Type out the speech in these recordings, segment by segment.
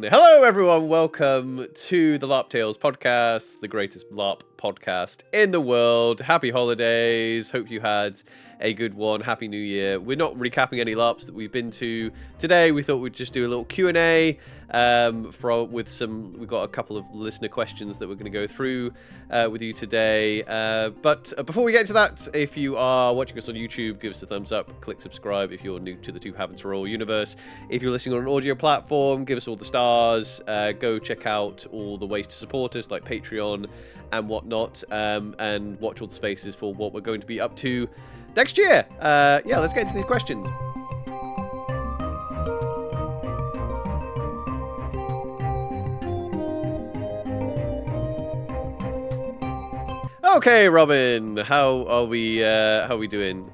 Hello, everyone. Welcome to the LARP Tales podcast, the greatest LARP podcast in the world. Happy holidays. Hope you had a good one. Happy New Year. We're not recapping any LARPs that we've been to today. We thought we'd just do a little Q&A we've got a couple of listener questions that we're going to go through with you today. But before we get to that, if you are watching us on YouTube, give us a thumbs up, click subscribe if you're new to the Two Habits Roll universe. If you're listening on an audio platform, give us all the stars. Go check out all the ways to support us, like Patreon and whatnot, and watch all the spaces for what we're going to be up to next year. Let's get into these questions. Okay, Robyn, how are we doing?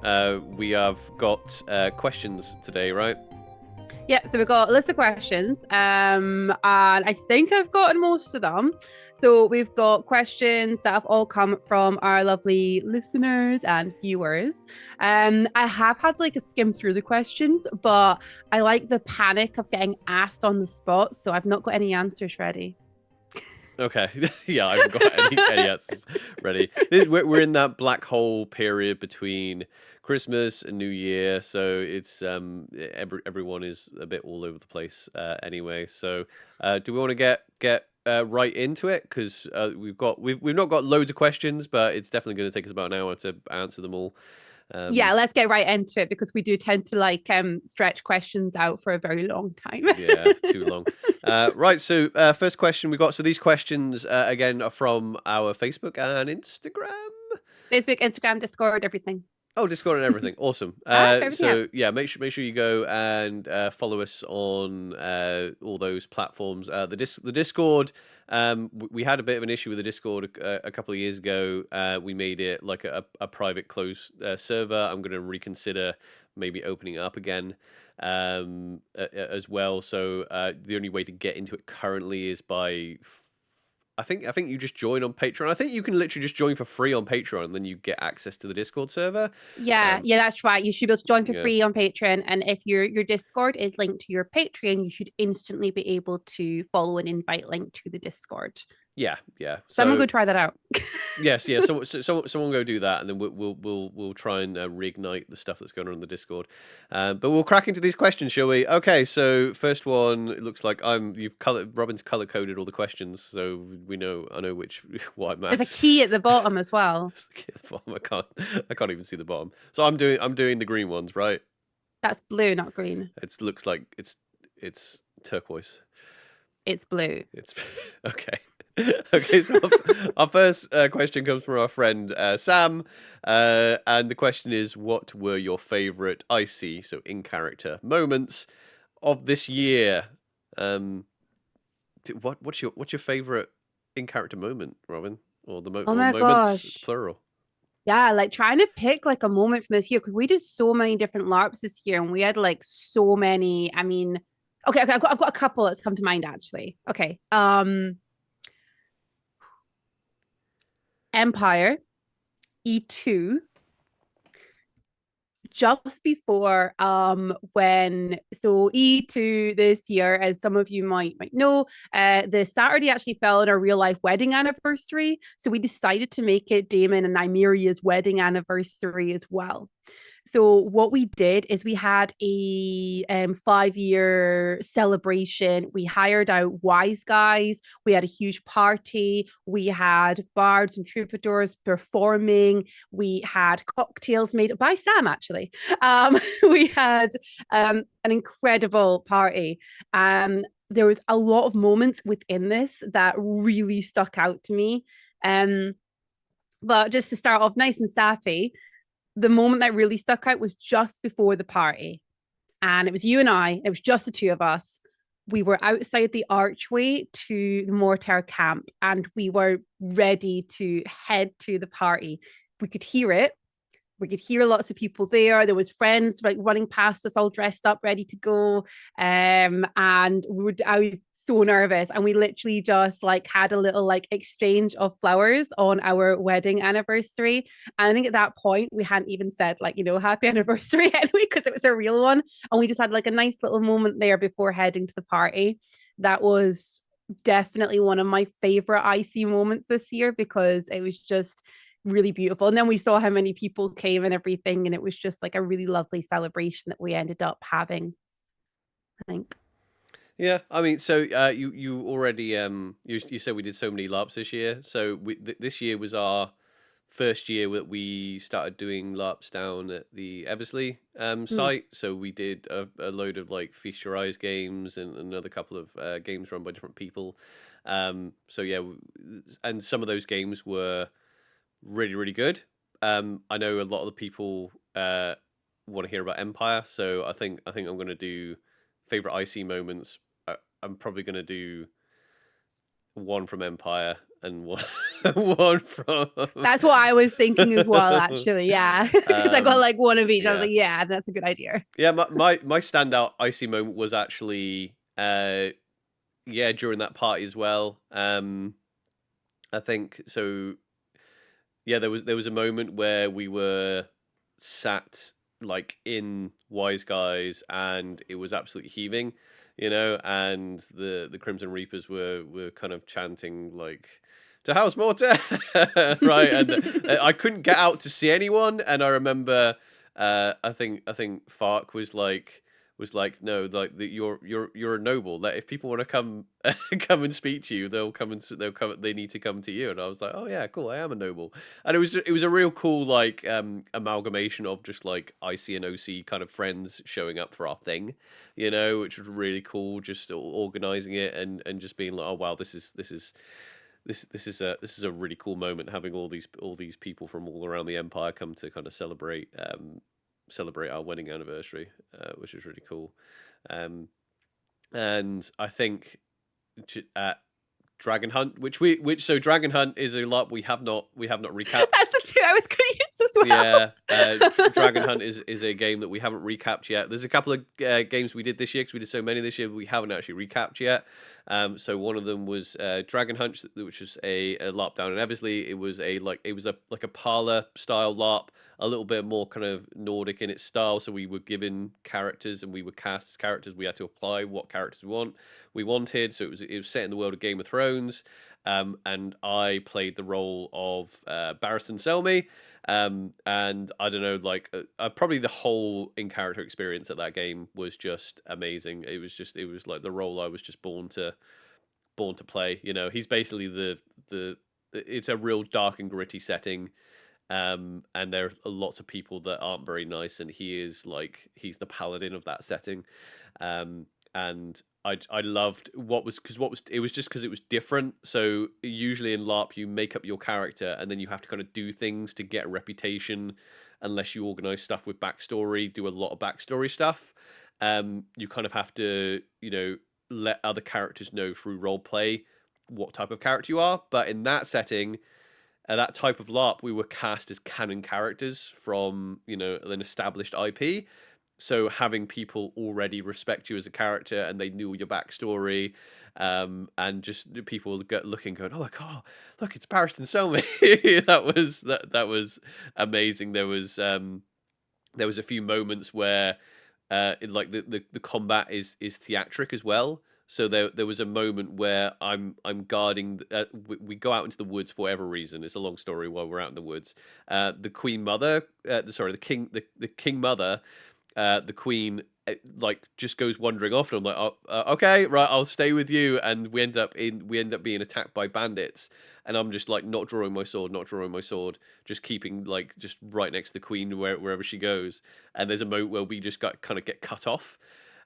We have got questions today, right? Yeah, so we've got a list of questions, and I think I've gotten most of them. So we've got questions that have all come from our lovely listeners and viewers. I have had a skim through the questions, but I like the panic of getting asked on the spot, so I've not got any answers ready. Okay, yeah, I haven't got any answers ready. We're in that black hole period between Christmas and New Year, so it's everyone is a bit all over the place anyway. So, do we want to get right into it? Because we've not got loads of questions, but it's definitely going to take us about an hour to answer them all. Yeah, let's get right into it because we do tend to stretch questions out for a very long time. Yeah, too long. Right, so first question we got. So these questions again are from our Facebook and Instagram. Facebook, Instagram, Discord, everything. Oh, Discord and everything. Awesome. So yeah, make sure you go and follow us on all those platforms. The Discord. We had a bit of an issue with the Discord a couple of years ago. We made it like a private closed server. I'm going to reconsider maybe opening it up again as well. So the only way to get into it currently is by I think you just join on Patreon. I think you can literally just join for free on Patreon, and then you get access to the Discord server. Yeah, that's right. You should be able to join for free on Patreon, and if your Discord is linked to your Patreon, you should instantly be able to follow an invite link to the Discord. Yeah. Someone go try that out. Yes. Someone go do that, and then we'll try and reignite the stuff that's going on in the Discord. But we'll crack into these questions, shall we? Okay. So first one, it looks like Robyn's color coded all the questions, so I know what I'm. There's a key at the bottom as well. At the bottom. I can't even see the bottom. So I'm doing the green ones, right? That's blue, not green. It looks like it's turquoise. It's blue. It's okay. Okay, so our first question comes from our friend Sam, and the question is, what were your favorite IC, so in character moments of this year? What's your favorite in character moment, Robyn, or the moments gosh. plural? Yeah, trying to pick a moment from this year, because we did so many different LARPs this year, and we had so many. I mean, okay, I've got a couple that's come to mind actually. Okay, Empire E2, just before when E2 this year, as some of you might know, the Saturday actually fell on our real life wedding anniversary, so we decided to make it Damon and Nymeria's wedding anniversary as well. So what we did is we had a 5-year celebration. We hired out wise guys. We had a huge party. We had bards and troubadours performing. We had cocktails made by Sam, actually. We had an incredible party. There was a lot of moments within this that really stuck out to me. But just to start off nice and sappy, the moment that really stuck out was just before the party. And it was you and I. It was just the two of us. We were outside the archway to the Mortar camp, and we were ready to head to the party. We could hear it. We could hear lots of people there. There was friends running past us all dressed up, ready to go. And I was so nervous. And we literally just had a little exchange of flowers on our wedding anniversary. And I think at that point we hadn't even said happy anniversary anyway, because it was a real one. And we just had a nice little moment there before heading to the party. that was definitely one of my favorite IC moments this year, because it was just really beautiful. And then we saw how many people came and everything, and it was just like a really lovely celebration that we ended up having, I think. Yeah, I mean, so you already you said we did so many LARPs this year. So this year was our first year that we started doing LARPs down at the Eversley Mm. site. So we did a load of like Feast Your Eyes games and another couple of games run by different people. So yeah, and some of those games were really, really good. I know a lot of the people want to hear about Empire, so I think I'm going to do favorite IC moments. I'm probably going to do one from Empire and one one from That's what I was thinking as well, actually. Yeah. Because I got um like one of each. I was yeah. like, yeah, that's a good idea. Yeah, my standout IC moment was actually yeah, during that party as well. I think so. Yeah, there was a moment where we were sat like in Wise Guys and it was absolutely heaving, and the Crimson Reapers were kind of chanting like to House Mortar, right? And I couldn't get out to see anyone, and I remember I think Fark was like no, like you're a noble, that if people want to come come and speak to you, they need to come to you. And I was like, oh yeah, cool, I am a noble. And it was a real cool like amalgamation of just like IC and OC kind of friends showing up for our thing, which was really cool, just organizing it and just being like, oh wow, this is a really cool moment, having all these people from all around the Empire come to kind of celebrate our wedding anniversary, which is really cool. Um, and I think at Dragon Hunt, so Dragon Hunt is a lot we have not recapped. That's the two I was going to use as well. Yeah, Dragon Hunt is a game that we haven't recapped yet. There's a couple of games we did this year because we did so many this year, but we haven't actually recapped yet. So one of them was Dragon Hunt, which was a LARP down in Eversley. It was a parlor style LARP, a little bit more kind of Nordic in its style. So we were given characters and we were cast as characters. We had to apply what characters we wanted. So it was set in the world of Game of Thrones. And I played the role of Barristan Selmy. And I don't know, like probably the whole in character experience at that game was just amazing. It was like the role I was just born to play. He's basically it's a real dark and gritty setting. And there are lots of people that aren't very nice, and he's the paladin of that setting. And I loved it was just because it was different. So usually in LARP you make up your character and then you have to kind of do things to get a reputation, unless you organize stuff with backstory, do a lot of backstory stuff. You kind of have to let other characters know through role play what type of character you are. But in that setting, that type of LARP, we were cast as canon characters from an established IP. So having people already respect you as a character and they knew your backstory, and just people looking, going, "Oh my god, look, it's Barristan Selmy." that was amazing. There was a few moments where like the combat is theatric as well. So there was a moment where I'm guarding. We go out into the woods for whatever reason. It's a long story. While we're out in the woods, the Queen Mother, the King Mother, the Queen, like just goes wandering off, and I'm like, oh, okay, right, I'll stay with you. And we end up being attacked by bandits, and I'm just like not drawing my sword, just keeping like just right next to the Queen wherever she goes. And there's a moment where we just kind of get cut off,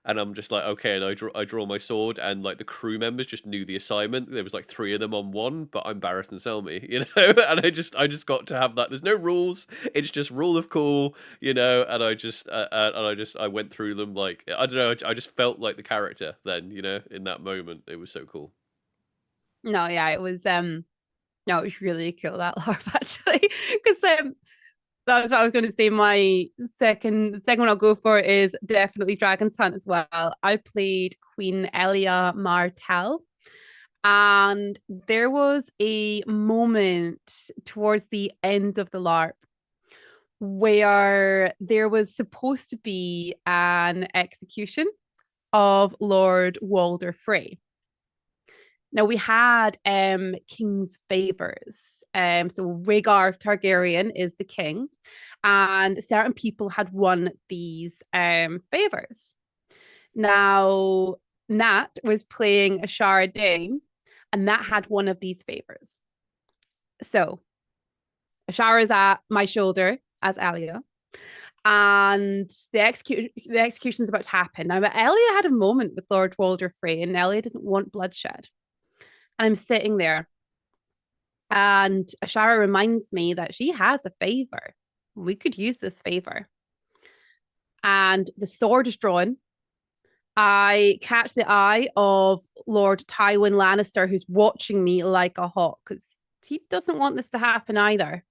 and I'm just like, okay, and I draw my sword, and like the crew members just knew the assignment. There was like three of them on one, but I'm Barristan Selmy, and I just got to have that. There's no rules. It's just rule of cool, and I went through them like, I don't know. I just felt like the character then, in that moment. It was so cool. No, yeah, it was no, it was really cool, that LARP, actually. Because that was what I was going to say. My second one I'll go for is definitely Dragon's Hunt as well. I played Queen Elia Martell, and there was a moment towards the end of the LARP where there was supposed to be an execution of Lord Walder Frey. Now we had king's favors. So Rhaegar Targaryen is the king, and certain people had won these favors. Now Nat was playing Ashara Dane, and Nat had one of these favors. So Ashara is at my shoulder as Elia, and the execution is about to happen. Now, Elia had a moment with Lord Walder Frey, and Elia doesn't want bloodshed. And I'm sitting there, and Ashara reminds me that she has a favor. We could use this favor. And the sword is drawn. I catch the eye of Lord Tywin Lannister, who's watching me like a hawk, because he doesn't want this to happen either.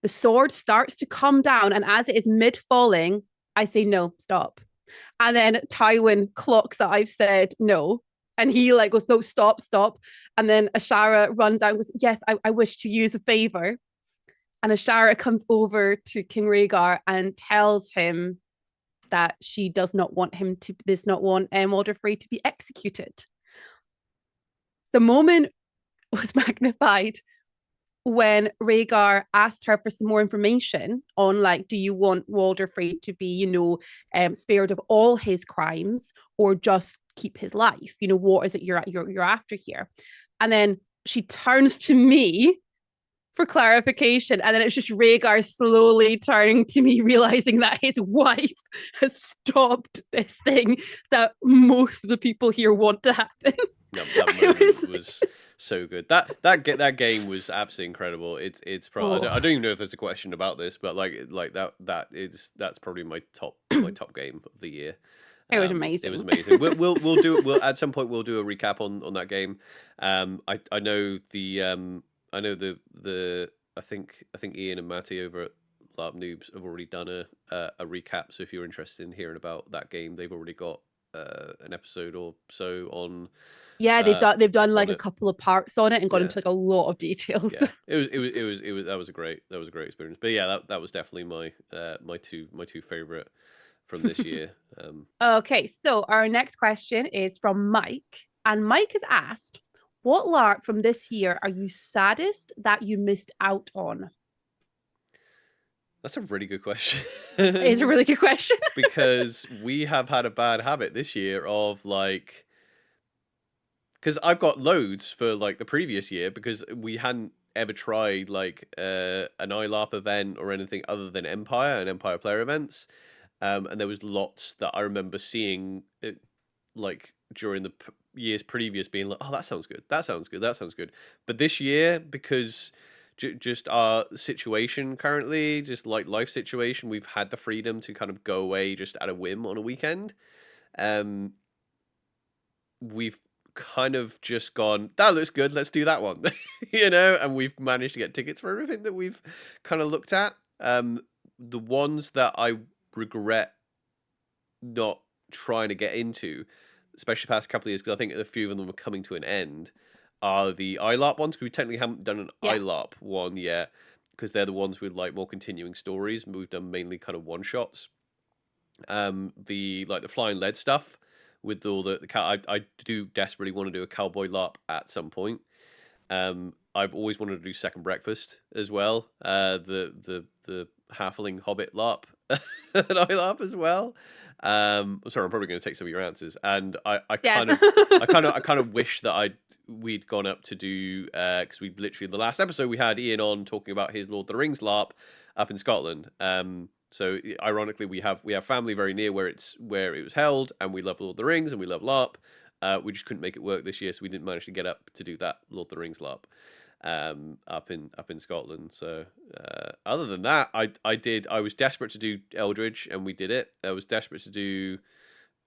The sword starts to come down, and as it is mid-falling, I say, no, stop. And then Tywin clocks that I've said no. And he like goes, no, stop, stop. And then Ashara runs out and goes, yes, I wish to use a favor. And Ashara comes over to King Rhaegar and tells him that she does not want Walder Frey to be executed. The moment was magnified when Rhaegar asked her for some more information on, like, do you want Walder Frey to be, spared of all his crimes or just keep his life? What is it you're after here? And then she turns to me for clarification, and then it's just Rhaegar slowly turning to me, realizing that his wife has stopped this thing that most of the people here want to happen. Yep, that moment was so good. That game was absolutely incredible. It's probably I don't even know if there's a question about this, but that's probably my top game of the year. It was amazing. It was amazing. We'll at some point we'll do a recap on that game. I know I think Ian and Matty over at LARP Noobs have already done a recap. So if you're interested in hearing about that game, they've already got an episode or so on. Yeah, they've done like a couple of parts on it and gone into like a lot of details. Yeah. That was a great experience. But yeah, that was definitely my two favorite from this year. Okay, so our next question is from Mike, and Mike has asked, what LARP from this year are you saddest that you missed out on? That's a really good question. It is a really good question. Because we have had a bad habit this year of like, because I've got loads for like the previous year because we hadn't ever tried like an ILARP event or anything other than Empire and Empire player events. And there was lots that I remember seeing like during the years previous being like, oh, that sounds good. That sounds good. That sounds good. But this year, because just our situation currently, just like life situation, we've had the freedom to kind of go away just at a whim on a weekend. We've kind of just gone, that looks good, let's do that one. And we've managed to get tickets for everything that we've kind of looked at. The ones that I regret not trying to get into, especially past couple of years, because I think a few of them are coming to an end, are the ILARP ones, because we technically haven't done an ILARP one yet, because they're the ones with like more continuing stories. We've done mainly kind of one shots. The flying lead stuff with all the I do desperately want to do a cowboy LARP at some point. I've always wanted to do second breakfast as well. The halfling hobbit LARP and ILARP as well. Sorry, I'm probably going to take some of your answers, and I kind of wish that we'd gone up to do because we literally the last episode we had Ian on talking about his Lord of the Rings LARP up in Scotland. So ironically, we have family very near where it was held, and we love Lord of the Rings and we love LARP. We just couldn't make it work this year, so we didn't manage to get up to do that Lord of the Rings LARP up in Scotland. So other than that, I was desperate to do Eldridge, and we did it. I was desperate to do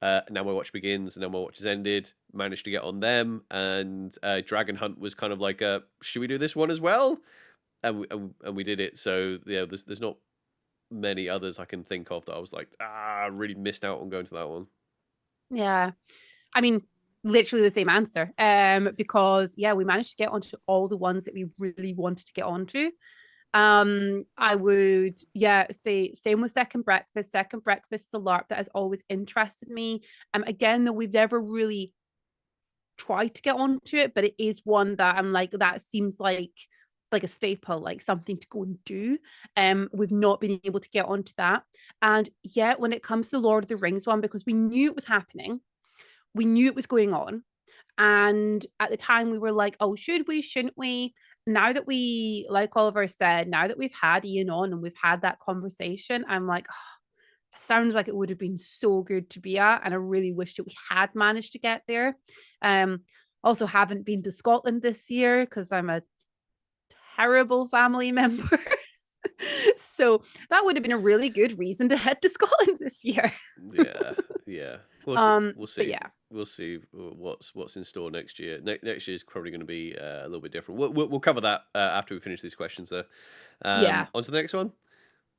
Now My Watch Begins and Now My Watch Has Ended. Managed to get on them, and Dragon Hunt was kind of like should we do this one as well? And we did it. So yeah, there's not many others I can think of that I was like, really missed out on going to that one. Yeah. I mean, literally the same answer. Because we managed to get onto all the ones that we really wanted to get onto. I would say same with Second Breakfast. Second Breakfast is a LARP that has always interested me. Again, though, we've never really try to get onto it, but it is one that I'm like, that seems like a staple, like something to go and do. We've not been able to get onto that. And yet, when it comes to the Lord of the Rings one, because we knew it was happening, we knew it was going on. And at the time, we were like, oh, should we? Shouldn't we? Now that we, like Oliver said, now that we've had Ian on and we've had that conversation, I'm like, oh, it sounds like it would have been so good to be at. And I really wish that we had managed to get there. Also, haven't been to Scotland this year because I'm a terrible family member. So that would have been a really good reason to head to Scotland this year. Yeah, yeah. We'll But see. yeah, We'll see what's in store next year. Next year is probably going to be a little bit different. We'll cover that after we finish these questions, though. yeah, On to the next one.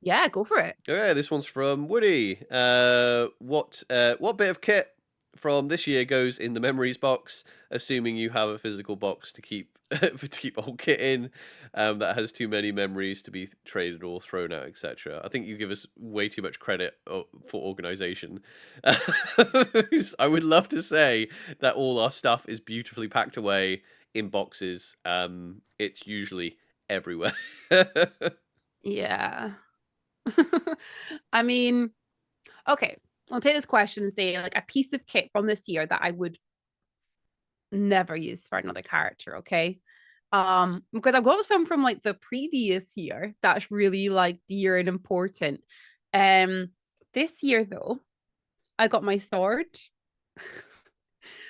yeah. Go for it. Okay, this one's from Woody. What bit of kit from this year goes in the memories box, assuming you have a physical box to keep to keep all kit in, that has too many memories to be traded or thrown out, etc. I think you give us way too much credit for organization. I would love to say that all our stuff is beautifully packed away in boxes. It's usually everywhere. Yeah. I mean, okay. I'll take this question and say like a piece of kit from this year that I would never use for another character, okay? Because I've got some from like the previous year that's really like dear and important. Um, this year though, I got my sword,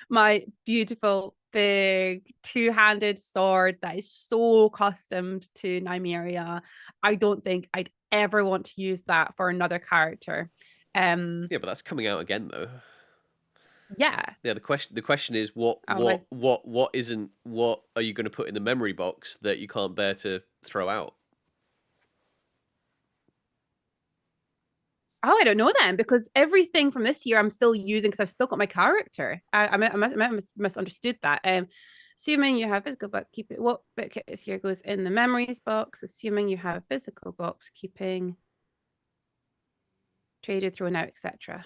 my beautiful big two-handed sword that is so accustomed to Nymeria. I don't think I'd ever want to use that for another character. Yeah, but that's coming out again though. Yeah. Yeah, the question is what I'm like, isn't, what are you going to put in the memory box that you can't bear to throw out? oh, I don't know then, because everything from this year I'm still using because I've still got my character. I misunderstood that. Assuming you have physical box, keep it. What bit kit this year goes in the memories box? Assuming you have a physical box, keeping traded, thrown out, etc.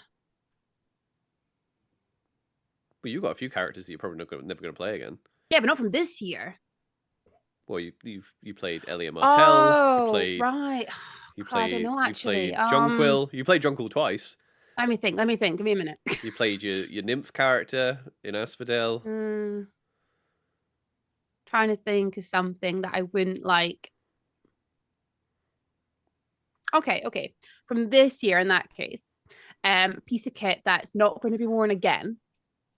Well, you've got a few characters that you're probably never going to play again. Yeah, but not from this year. Well, you played Elliot Martell. Oh, right. God, I don't know You actually. played Jonquil. You played Jonquil twice. Let me think. Let me think. Give me a minute. You played your nymph character in Asphodel. Trying to think of something that I wouldn't like. Okay. From this year, in that case, piece of kit that's not going to be worn again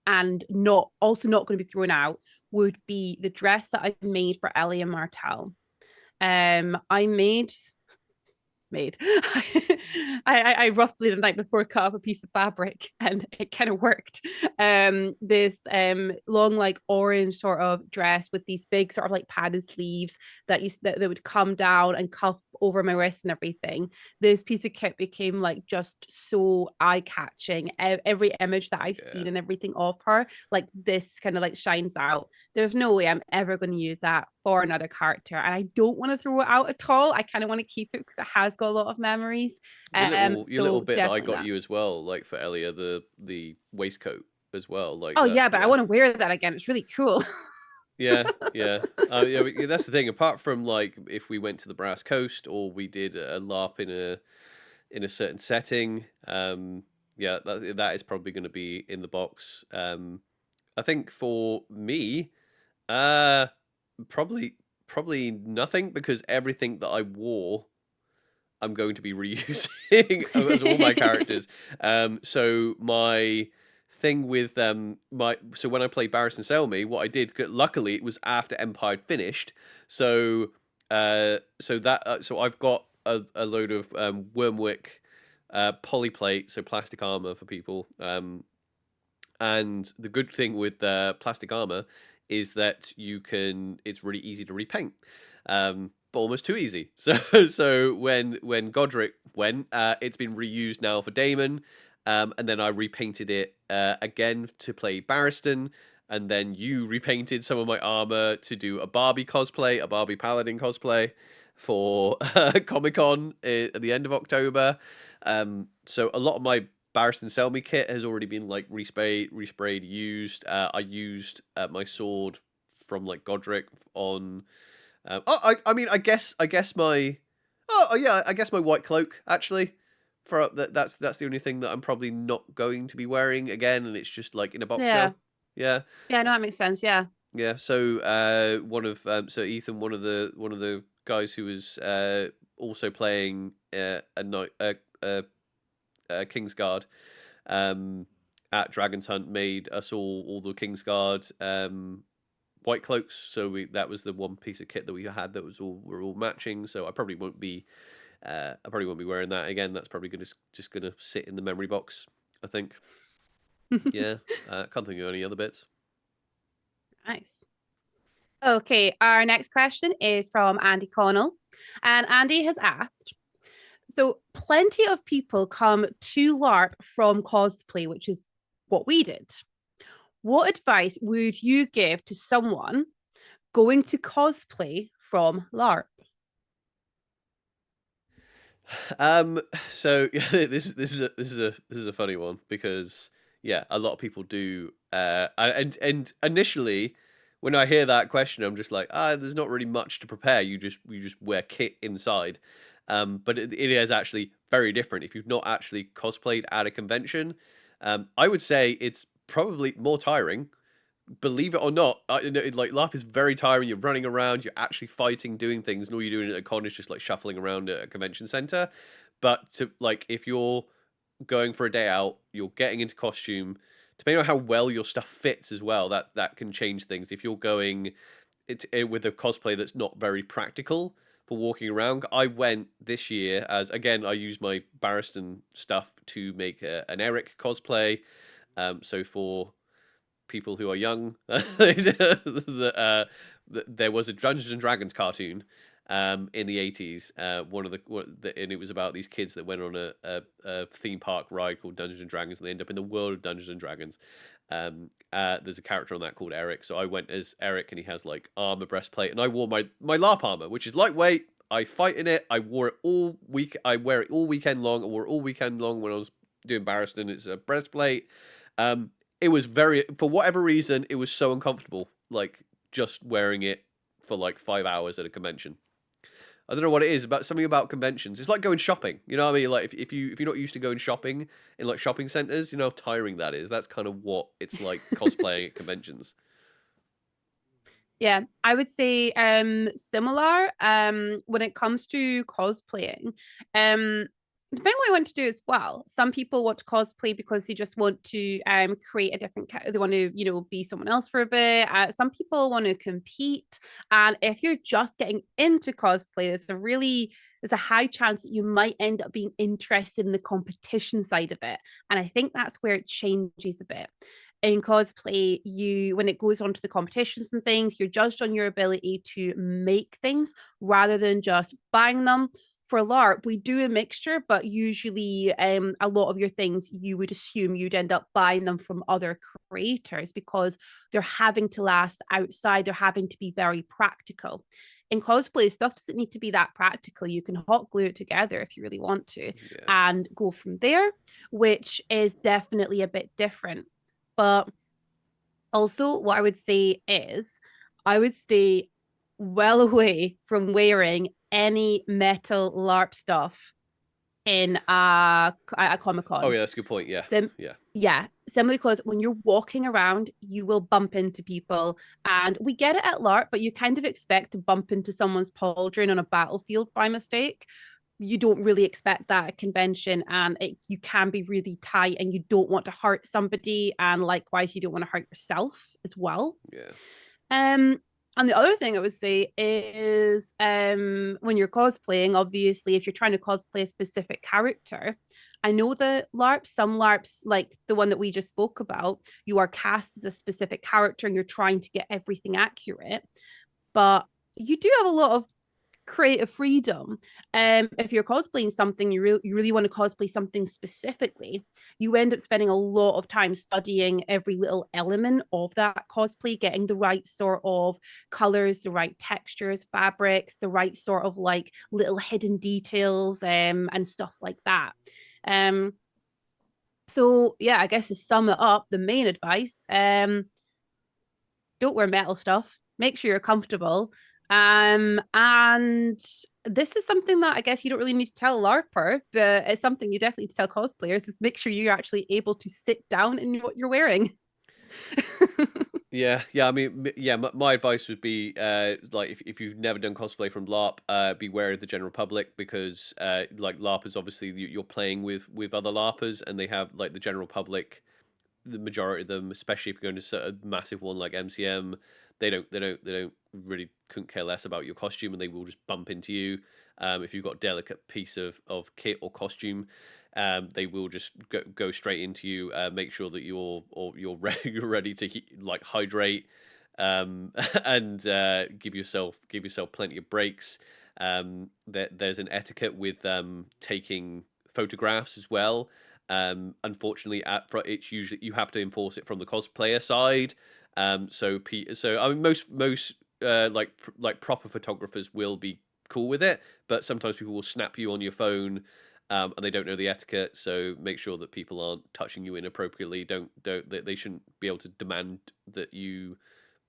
and not going to be thrown out would be the dress that I made for Ellie and Martell. I made. I roughly the night before cut up a piece of fabric and it kind of worked. This long like orange sort of dress with these big sort of like padded sleeves that would come down and cuff over my wrists and everything. This piece of kit became like just so eye-catching. Every image that I've seen and everything of her, like this kind of like shines out. There's no way I'm ever going to use that for another character, and I don't want to throw it out at all. I kind of want to keep it because it has got a lot of memories. Your little So bit that I got that. you as well, like for Elia, the waistcoat as well, like Oh that. yeah, but I want to wear that again. It's really cool. Yeah. That's the thing. Apart from like if we went to the Brass Coast or we did a LARP in a certain setting, yeah, that is probably going to be in the box. I think for me, probably nothing, because everything that I wore, I'm going to be reusing as all my characters. So my thing with so when I played Barristan Selmy, what I did, luckily it was after Empire finished, so so I've got a load of Wormwick polyplate, so plastic armor for people. And the good thing with plastic armor is that it's really easy to repaint. But almost too easy. So when Godric went, it's been reused now for Daemon, and then I repainted it again to play Barristan, and then you repainted some of my armor to do a Barbie cosplay, a Barbie Paladin cosplay for Comic Con at the end of October. So a lot of my Barristan Selmy kit has already been like resprayed, used. I used my sword from like Godric on. I mean, I guess my. Oh yeah, I guess my white cloak actually. For that's the only thing that I'm probably not going to be wearing again, and it's just like in a box Yeah. now. Yeah. Yeah, no, that makes sense. Yeah. Yeah. So one of so Ethan, one of the guys who was also playing a night Kingsguard at Dragon's Hunt made us all the Kingsguard white cloaks. So that was the one piece of kit that we had that was all we're all matching. So I probably won't be wearing that again. That's probably just gonna sit in the memory box, I think. Yeah. Can't think of any other bits. Nice. Okay, our next question is from Andy Connell. And Andy has asked, so plenty of people come to LARP from cosplay, which is what we did. What advice would you give to someone going to cosplay from LARP? So yeah, this is a funny one because yeah, a lot of people do and initially when I hear that question I'm just like, there's not really much to prepare. You just wear kit inside. But it is actually very different if you've not actually cosplayed at a convention. I would say it's probably more tiring, believe it or not. Like LARP is very tiring. You're running around, you're actually fighting, doing things, and all you're doing at a con is just like shuffling around at a convention center. But to like, if you're going for a day out, you're getting into costume. Depending on how well your stuff fits as well, that can change things. If you're going with a cosplay that's not very practical for walking around, I went this year as again I used my Barristan stuff to make an Eric cosplay. So for people who are young, there was a Dungeons and Dragons cartoon in the 80s. And it was about these kids that went on a theme park ride called Dungeons and Dragons, and they end up in the world of Dungeons and Dragons. There's a character on that called Eric, so I went as Eric, and he has like armor, breastplate, and I wore my LARP armor, which is lightweight. I fight in it. I wore it all week. I wear it all weekend long. I wore it all weekend long when I was doing Barristan. It's a breastplate. It was for whatever reason, it was so uncomfortable, like just wearing it for like 5 hours at a convention. I don't know what it is about something about conventions. It's like going shopping. You know what I mean? Like if you're not used to going shopping in like shopping centers, you know how tiring that is. That's kind of what it's like cosplaying at conventions. Yeah, I would say similar when it comes to cosplaying. Depending on what you want to do as well. Some people want to cosplay because they just want to create a different they want to, be someone else for a bit. Some people want to compete. And if you're just getting into cosplay, there's a high chance that you might end up being interested in the competition side of it. And I think that's where it changes a bit in cosplay. When it goes on to the competitions and things, you're judged on your ability to make things rather than just buying them. For LARP, we do a mixture, but usually a lot of your things you would assume you'd end up buying them from other creators because they're having to last outside, they're having to be very practical. In cosplay, stuff doesn't need to be that practical. You can hot glue it together if you really want to and go from there, which is definitely a bit different. But also, what I would say is I would stay well away from wearing any metal LARP stuff in a Comic-Con. Oh yeah, that's a good point. Yeah. Yeah, simply because when you're walking around, you will bump into people. And we get it at LARP, but you kind of expect to bump into someone's pauldron on a battlefield by mistake. You don't really expect that at convention, and you can be really tight and you don't want to hurt somebody, and likewise you don't want to hurt yourself as well. And the other thing I would say is when you're cosplaying, obviously if you're trying to cosplay a specific character, I know that some LARPs, like the one that we just spoke about, you are cast as a specific character and you're trying to get everything accurate, but you do have a lot of creative freedom. If you're cosplaying something, you really want to cosplay something specifically, you end up spending a lot of time studying every little element of that cosplay, getting the right sort of colors, the right textures, fabrics, the right sort of like little hidden details and stuff like that. So yeah, I guess to sum it up, the main advice, don't wear metal stuff. Make sure you're comfortable. And this is something that I guess you don't really need to tell a LARPer, but it's something you definitely need to tell cosplayers is make sure you're actually able to sit down in what you're wearing. Yeah. I mean, yeah. My advice would be, like, if you've never done cosplay from LARP, be wary of the general public because, like, LARPers obviously you're playing with other LARPers, and they have like the general public. The majority of them, especially if you're going to a massive one like MCM, they don't really couldn't care less about your costume, and they will just bump into you. If you've got a delicate piece of kit or costume, they will just go straight into you. Make sure that you're ready, you're ready to like hydrate, and give yourself plenty of breaks. There's an etiquette with taking photographs as well. Unfortunately, it's usually you have to enforce it from the cosplayer side. So I mean, most like proper photographers will be cool with it, but sometimes people will snap you on your phone, and they don't know the etiquette. So make sure that people aren't touching you inappropriately. Don't they shouldn't be able to demand that you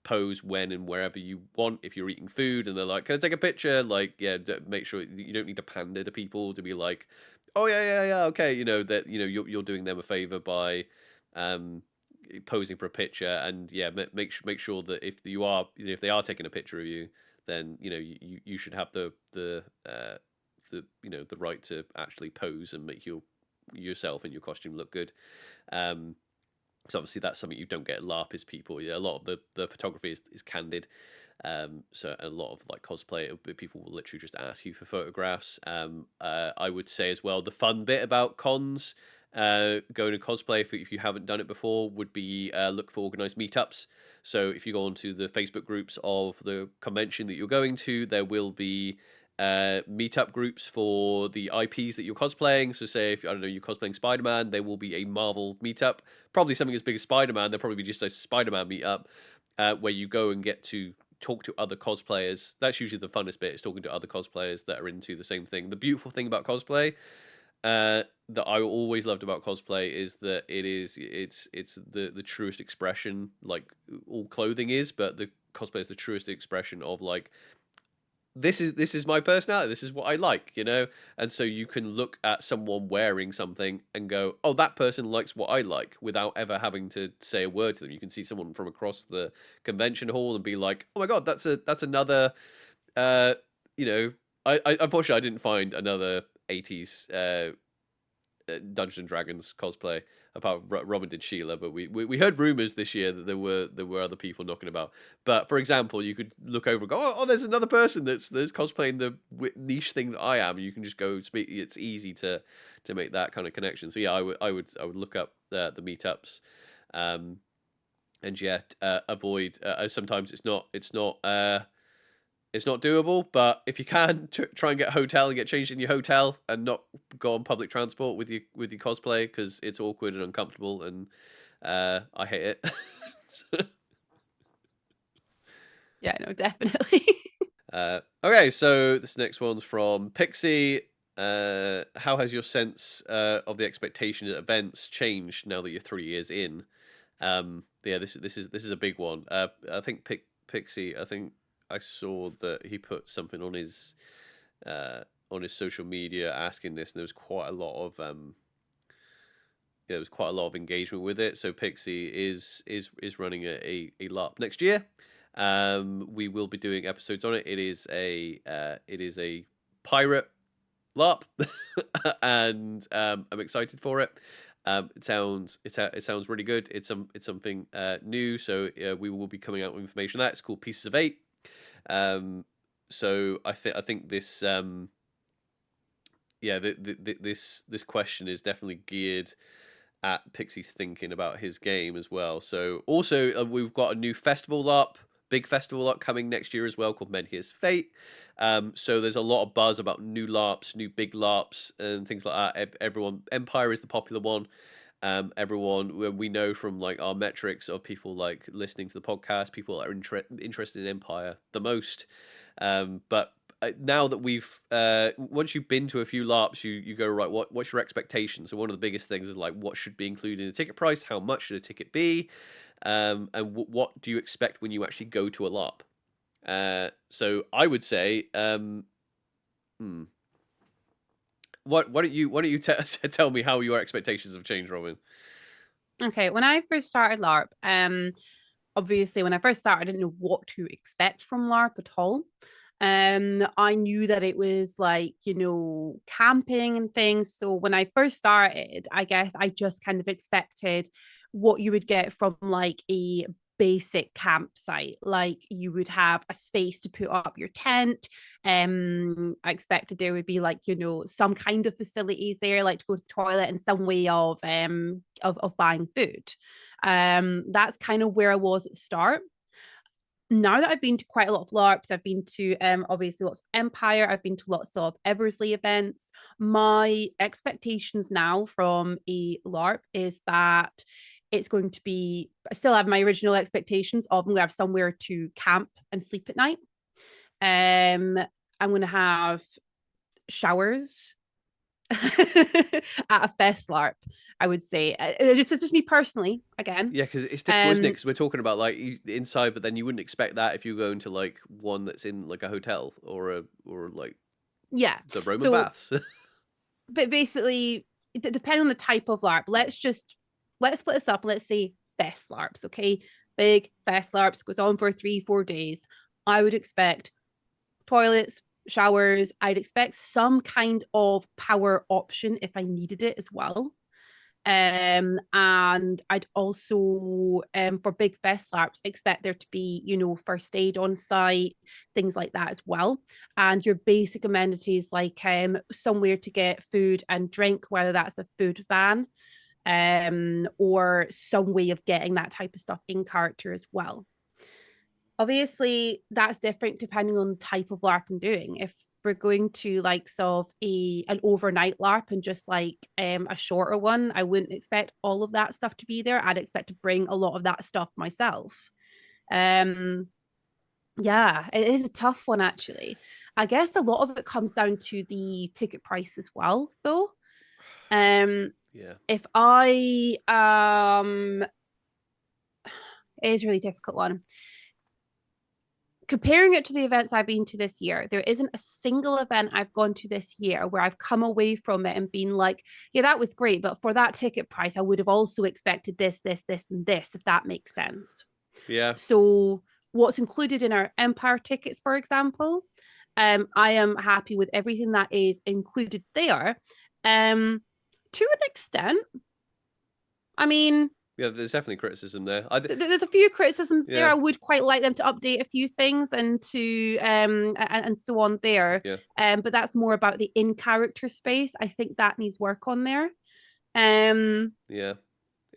pose when and wherever you want. If you're eating food and they're like, "Can I take a picture?" Like, yeah, make sure you don't need to pander to people to be like, "Oh yeah, okay." You know that you're doing them a favor by um posing for a picture, and yeah, make sure that if you are if they are taking a picture of you, then you should have the the right to actually pose and make yourself and your costume look good. Um, so obviously that's something you don't get at LARP is people. Yeah, a lot of the photography is candid. So a lot of like cosplay, people will literally just ask you for photographs. I would say as well, the fun bit about cons, going to cosplay if you haven't done it before, would be look for organized meetups. So if you go onto the Facebook groups of the convention that you're going to, there will be meetup groups for the IPs that you're cosplaying. So say if I don't know you're cosplaying Spider-Man, there will be a Marvel meetup, probably something as big as Spider-Man. There'll probably be just a Spider-Man meetup, where you go and get to talk to other cosplayers. That's usually the funnest bit, is talking to other cosplayers that are into the same thing. The beautiful thing about cosplay, that I always loved about cosplay, is that it's the truest expression, like all clothing is, but the cosplay is the truest expression of like, this is my personality, this is what I like, and so you can look at someone wearing something and go, oh, that person likes what I like, without ever having to say a word to them. You can see someone from across the convention hall and be like, oh my god, that's another, uh you know I unfortunately I didn't find another 80s Dungeons and Dragons cosplay. Apart Robin did Sheila, but we heard rumors this year that there were other people knocking about. But for example, you could look over and go, oh, there's another person that's cosplaying the niche thing that I am. And you can just go speak. It's easy to make that kind of connection. So yeah, I would look up the meetups, and yeah, avoid. Sometimes it's not doable, but if you can, try and get a hotel and get changed in your hotel, and not go on public transport with your cosplay, because it's awkward and uncomfortable, and I hate it. Yeah, no, definitely. Okay, so this next one's from Pixie. How has your sense of the expectation at events changed now that you're 3 years in? Yeah, this is a big one. I think Pixie. I think I saw that he put something uh, on his social media asking this, and there was quite a lot of there was quite a lot of engagement with it. So Pixie is running a LARP next year. We will be doing episodes on it. It is a pirate LARP, and I'm excited for it. It sounds really good. It's something new. So we will be coming out with information on that. It's called Pieces of Eight. So I think this yeah this question is definitely geared at Pixie's thinking about his game as well. So also, we've got a new festival LARP, big festival LARP coming next year as well, called Menhir's Fate. So there's a lot of buzz about new LARPs, new big LARPs, and things like that. Everyone, Empire is the popular one. Everyone, we know from like our metrics of people like listening to the podcast, people are interested in Empire the most. But now that we've once you've been to a few LARPs, you go, right, what's your expectations? So one of the biggest things is like, what should be included in a ticket price? How much should a ticket be? And what do you expect when you actually go to a LARP? So I would say, why don't you tell me how your expectations have changed, Robyn? Okay, when I first started LARP, obviously when I first started, I didn't know what to expect from LARP at all. I knew that it was like, you know, camping and things. So when I first started, I guess I just kind of expected what you would get from like a basic campsite. Like you would have a space to put up your tent. I expected there would be like, you know, some kind of facilities there, like to go to the toilet and some way of buying food. That's kind of where I was at the start. Now that I've been to quite a lot of LARPs, I've been to obviously lots of Empire, I've been to lots of Eversley events. My expectations now from a LARP is that it's going to be, I still have my original expectations of I'm going to have somewhere to camp and sleep at night. I'm going to have showers at a fest LARP, I would say. It's just me personally, again. Yeah, because it's difficult, isn't it? Because we're talking about like inside, but then you wouldn't expect that if you go into like one that's in like a hotel or like Yeah. the Roman So, baths. but basically, depending on the type of LARP, let's split this up. Let's say fest LARPs, okay? Big fest LARPs goes on for 3-4 days. I would expect toilets, showers. I'd expect some kind of power option if I needed it as well. And I'd also for big fest LARPs expect there to be, you know, first aid on site, things like that as well. And your basic amenities like somewhere to get food and drink, whether that's a food van or some way of getting that type of stuff in character as well. Obviously, that's different depending on the type of LARP I'm doing. If we're going to like sort of an overnight LARP and just like a shorter one, I wouldn't expect all of that stuff to be there. I'd expect to bring a lot of that stuff myself. Um, yeah, it is a tough one actually. I guess a lot of it comes down to the ticket price as well, though. Yeah. If I it is a really difficult one. Comparing it to the events I've been to this year, there isn't a single event I've gone to this year where I've come away from it and been like, yeah, that was great, but for that ticket price, I would have also expected this, this, this, and this, if that makes sense. Yeah. So, what's included in our Empire tickets, for example, I am happy with everything that is included there. To an extent, I mean, Yeah, there's definitely criticism there. there's a few criticisms Yeah. there. I would quite like them to update a few things and to and so on there. Yeah. But that's more about the in character space. I think that needs work on there. Yeah.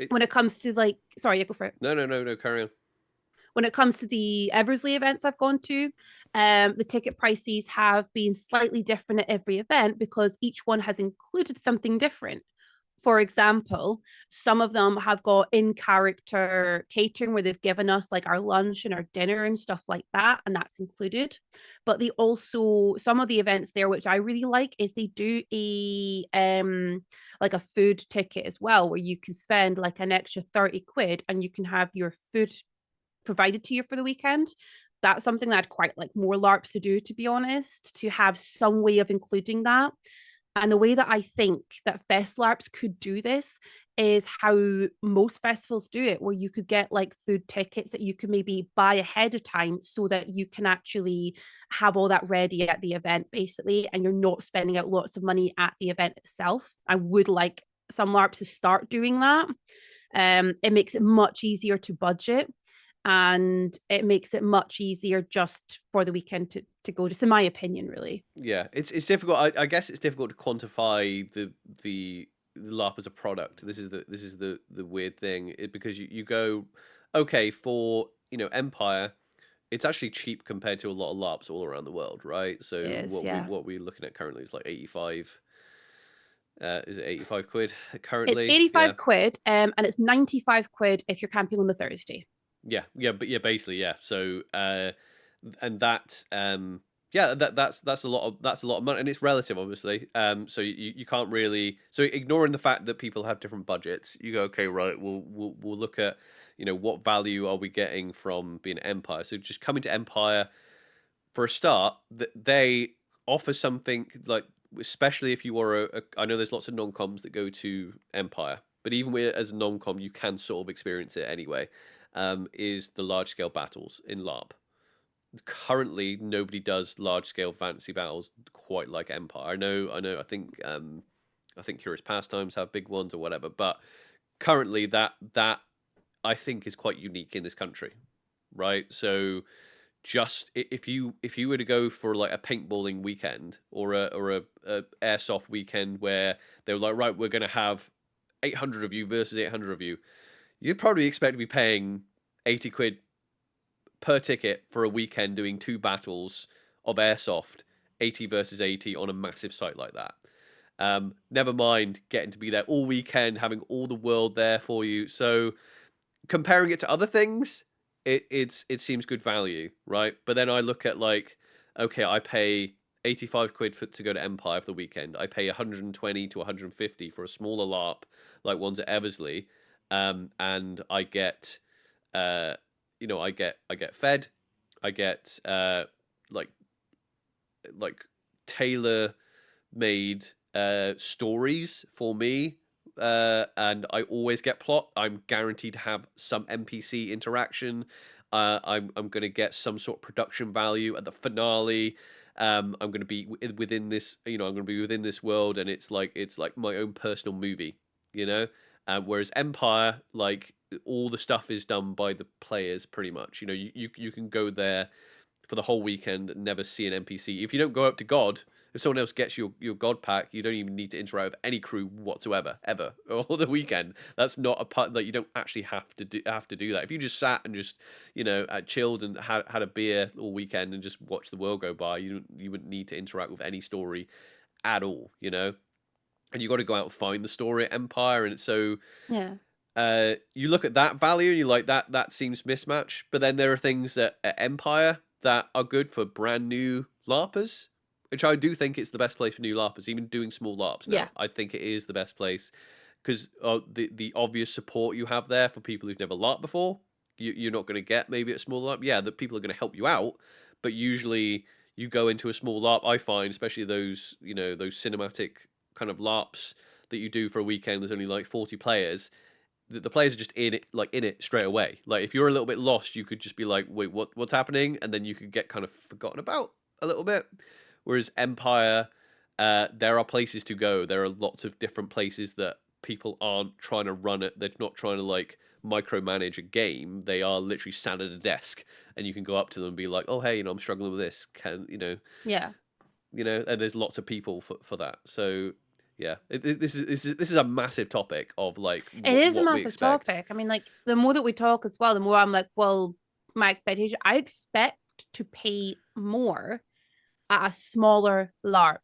When it comes to like, sorry, you go for it. No, carry on. When it comes to the Eversley events I've gone to, the ticket prices have been slightly different at every event because each one has included something different. For example, some of them have got in character catering where they've given us like our lunch and our dinner and stuff like that, and that's included. But they also, some of the events there, which I really like, is they do a like a food ticket as well, where you can spend like an extra 30 quid and you can have your food provided to you for the weekend. That's something that I'd quite like more LARPs to do, to be honest, to have some way of including that. And the way that I think that Fest LARPs could do this is how most festivals do it, where you could get like food tickets that you could maybe buy ahead of time so that you can actually have all that ready at the event, basically, and you're not spending out lots of money at the event itself. I would like some LARPs to start doing that. It makes it much easier to budget and it makes it much easier just for the weekend to go, just in my opinion, really. Yeah, it's difficult. I guess it's difficult to quantify the LARP as a product. This is the weird thing because you go, okay, for Empire, it's actually cheap compared to a lot of LARPs all around the world, right? So what we're looking at currently is like 85. Is it 85 quid currently? It's 85 quid, and it's 95 quid if you're camping on the Thursday. Yeah, but basically, yeah. So, and that Yeah, that's a lot of money, and it's relative, obviously. So you can't really, so ignoring the fact that people have different budgets, you go, okay, right, we'll look at, what value are we getting from being Empire. So just coming to Empire for a start, that they offer something like, especially if you are I know there's lots of non-coms that go to Empire, but even as a non-com, you can sort of experience it anyway. Is the large scale battles in LARP. Currently nobody does large scale fantasy battles quite like Empire. I know. I think Curious Pastimes have big ones or whatever, but currently that I think is quite unique in this country, right? So just if you were to go for like a paintballing weekend or a airsoft weekend where they were like, right, we're gonna have 800 of you versus 800 of you, you'd probably expect to be paying 80 quid per ticket for a weekend doing two battles of airsoft, 80 versus 80 on a massive site like that. Never mind getting to be there all weekend, having all the world there for you. So comparing it to other things, it seems good value, right? But then I look at like, okay, I pay 85 quid to go to Empire for the weekend. I pay 120 to 150 for a smaller LARP like ones at Eversley, and I get uh I get fed, I get like like tailor made stories for me, and I always get plot. I'm guaranteed to have some NPC interaction. I'm gonna get some sort of production value at the finale. I'm gonna be within this, I'm gonna be within this world, and it's like my own personal movie, you know. Whereas Empire, like all the stuff is done by the players, pretty much. You can go there for the whole weekend and never see an NPC. If you don't go up to God, if someone else gets your God pack, you don't even need to interact with any crew whatsoever, ever, all the weekend. That's not a part that you don't actually have to do that. If you just sat and just chilled and had a beer all weekend and just watched the world go by, you wouldn't need to interact with any story at all, And you got to go out and find the story at Empire, and so Yeah. you look at that value and you're like, that seems mismatched. But then there are things at Empire that are good for brand new LARPers, which I do think it's the best place for new LARPers, even doing small LARPs Yeah. now. I think it is the best place because the obvious support you have there for people who've never LARPed before, you're not going to get maybe at a small LARP. Yeah, the people are going to help you out, but usually you go into a small LARP, I find, especially those cinematic kind of LARPs that you do for a weekend, there's only like 40 players. The players are just in it straight away. Like if you're a little bit lost, you could just be like, wait, what's happening? And then you could get kind of forgotten about a little bit. Whereas Empire, there are places to go. There are lots of different places that people aren't trying to run it. They're not trying to like micromanage a game. They are literally sat at a desk, and you can go up to them and be like, oh hey, I'm struggling with this. Yeah. And there's lots of people for that. So yeah, this is a massive topic of like It is a what we massive expect. topic. I mean, like the more that we talk as well, the more I'm like, well, my expectation, I expect to pay more at a smaller LARP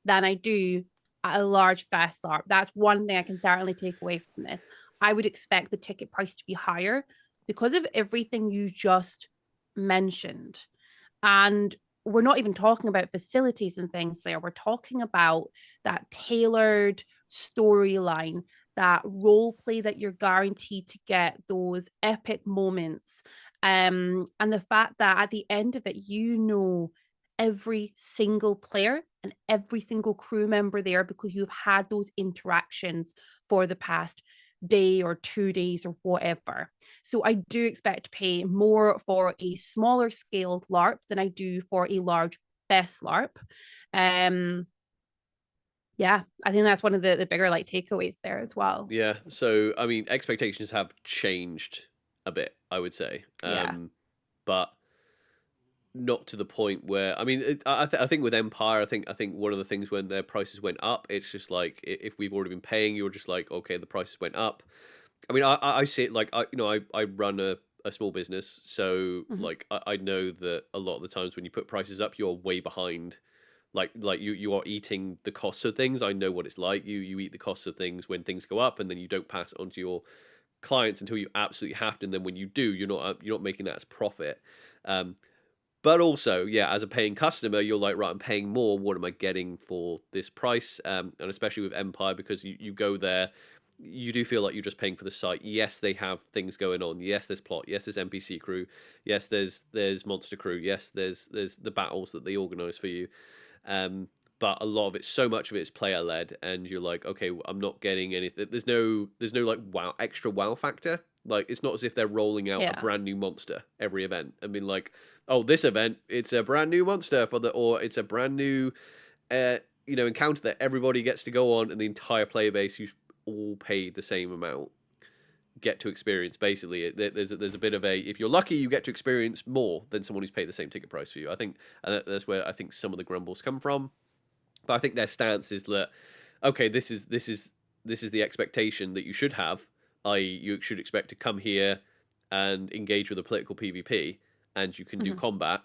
than I do at a large fast LARP. That's one thing I can certainly take away from this. I would expect the ticket price to be higher because of everything you just mentioned. And we're not even talking about facilities and things there. We're talking about that tailored storyline, that role play that you're guaranteed to get, those epic moments. And the fact that at the end of it, every single player and every single crew member there because you've had those interactions for the past day or 2 days or whatever. So I do expect to pay more for a smaller scale LARP than I do for a large best LARP. Um, yeah, I think that's one of the bigger like takeaways there as well. Yeah. So I mean, expectations have changed a bit, I would say, Yeah. but not to the point where I mean, I think with Empire, I think one of the things when their prices went up, it's just like if we've already been paying, you're just like, okay, the prices went up. I mean, I see it like I run a small business, so Mhm. like I know that a lot of the times when you put prices up, you're way behind. Like you are eating the costs of things. I know what it's like. You eat the costs of things when things go up, and then you don't pass it on to your clients until you absolutely have to. And then when you do, you're not making that as profit. Um, But also, yeah, as a paying customer, you're like, right, I'm paying more. What am I getting for this price? And especially with Empire, because you go there, you do feel like you're just paying for the site. Yes, they have things going on. Yes, there's plot. Yes, there's NPC crew. Yes, there's monster crew. Yes, there's the battles that they organize for you. Um, but a lot of it, so much of it is player led, and you're like, okay, I'm not getting anything. There's no like wow extra wow factor. Like it's not as if they're rolling out a Yeah. brand new monster every event. I mean, like, oh, this event it's a brand new monster for the, or it's a brand new, uh, encounter that everybody gets to go on, and the entire player base who's all paid the same amount get to experience. Basically, there's a bit of a, if you're lucky, you get to experience more than someone who's paid the same ticket price for you. I think, and that's where I think some of the grumbles come from. But I think their stance is that, okay, this is the expectation that you should have. I.e., you should expect to come here and engage with a political PvP, and you can do Mhm. combat.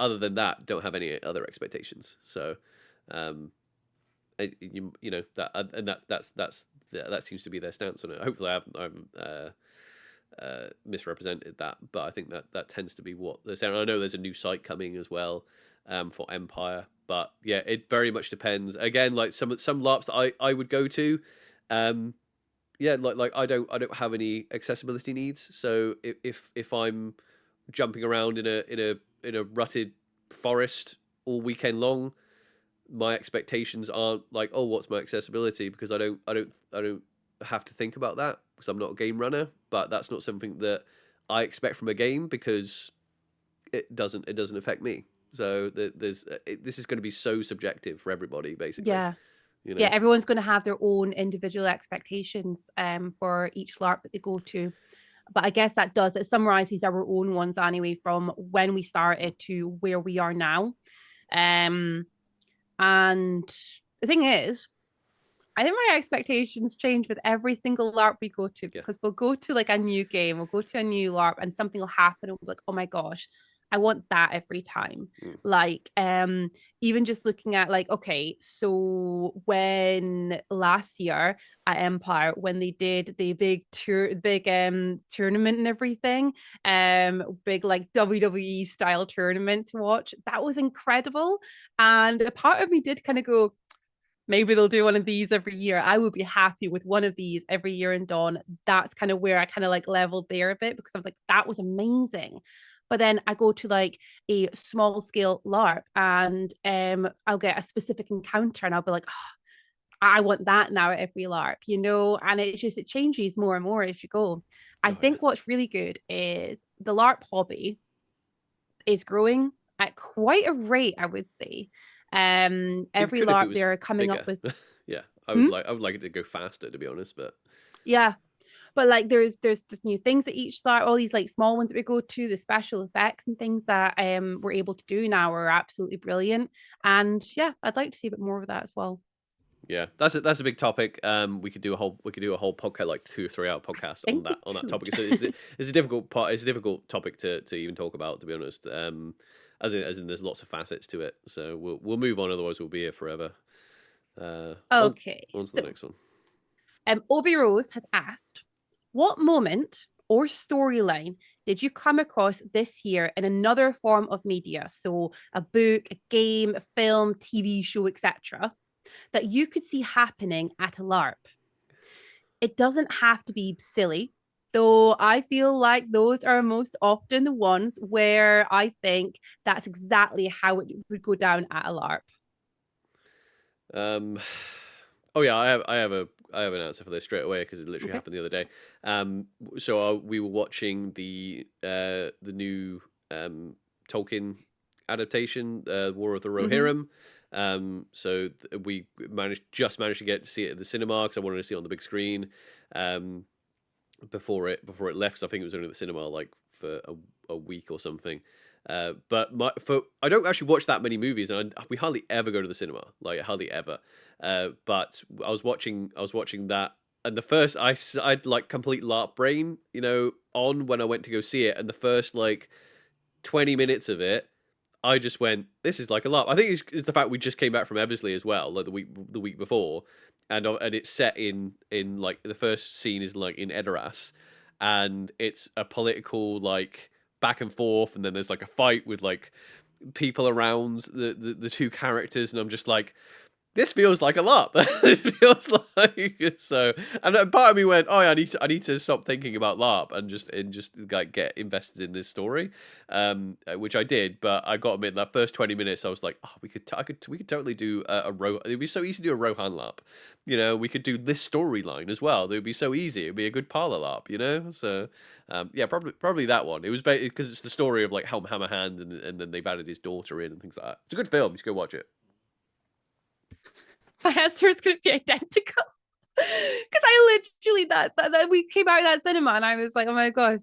Other than that, don't have any other expectations. So, um, that, and that seems to be their stance on it. Hopefully, I haven't misrepresented that, but I think that tends to be what they're saying. I know there's a new site coming as well, for Empire, but yeah, it very much depends. Again, like some LARPs that I would go to, um, yeah, like I don't have any accessibility needs. So if I'm jumping around in a rutted forest all weekend long, my expectations aren't like, oh, what's my accessibility, because I don't have to think about that because I'm not a game runner. But that's not something that I expect from a game, because it doesn't affect me. So this is going to be so subjective for everybody, basically. Yeah. You Yeah, know. everyone's going to have their own individual expectations for each LARP that they go to. But I guess it summarizes our own ones anyway, from when we started to where we are now. Um, and the thing is, I think my expectations change with every single LARP we go to, Yeah. because we'll go to like a new game, we'll go to a new LARP, and something will happen, and we'll be like, oh my gosh, I want that every time. Mm. Like, even just looking at like, okay, so when last year at Empire, when they did the big tournament and everything, big like WWE style tournament to watch, that was incredible. And a part of me did kind of go, maybe they'll do one of these every year. I would be happy with one of these every year in Dawn. That's kind of where I kind of like leveled there a bit, because I was like, that was amazing. But then I go to like a small scale LARP, and I'll get a specific encounter, and I'll be like, oh, I want that now at every LARP, and it changes more and more as you go. I Oh yeah. think what's really good is the LARP hobby is growing at quite a rate, I would say. It Every could if it LARP was they're coming up bigger. with. Yeah, Hmm? I would like it to go faster, to be honest. But Yeah. But like there's new things at each start, all these like small ones that we go to, the special effects and things that we're able to do now are absolutely brilliant. And yeah, I'd like to see a bit more of that as well. yeah, that's a big topic. We could do a whole podcast, like 2 or 3 hour I podcast on think that we on that could. topic. It's a difficult part. It's a difficult topic to even talk about, to be honest. As in there's lots of facets to it. So we'll move on. Otherwise, we'll be here forever. On Okay, on to the so next one. Obi Rose has asked, what moment or storyline did you come across this year in another form of media? So a book, a game, a film, TV show, etc., that you could see happening at a LARP. It doesn't have to be silly, though I feel like those are most often the ones where I think that's exactly how it would go down at a LARP. Um, oh yeah, I have an answer for this straight away, because it literally Okay. happened the other day. So we were watching the new Tolkien adaptation, War of the Mm-hmm. Rohirrim. So we managed to get to see it at the cinema, because I wanted to see it on the big screen. Um, before it left, because I think it was only at the cinema like for a week or something. But I don't actually watch that many movies, and we hardly ever go to the cinema, like hardly ever. But I was watching that, and the first I'd like complete LARP brain, on when I went to go see it, and the first like 20 minutes of it, I just went, "This is like a LARP." I think it's the fact we just came back from Eversley as well, like the week before, and it's set in like the first scene is like in Edoras, and it's a political like back and forth, and then there's like a fight with like people around the two characters, and I'm just like, this feels like a LARP. This feels like so. And part of me went, oh, yeah, I need to stop thinking about LARP and just like get invested in this story, which I did. But I got to admit, that first 20 minutes, I was like, oh, we could totally do a It'd be so easy to do a Rohan LARP. You know, we could do this storyline as well. It would be so easy. It'd be a good parlor LARP. You know, so yeah, probably that one. It was because it's the story of like Helm Hammerhand, and then they've added his daughter in and things like that. It's a good film. You should go watch it. My answer is going to be identical. Because I literally, that we came out of that cinema and I was like, oh my gosh,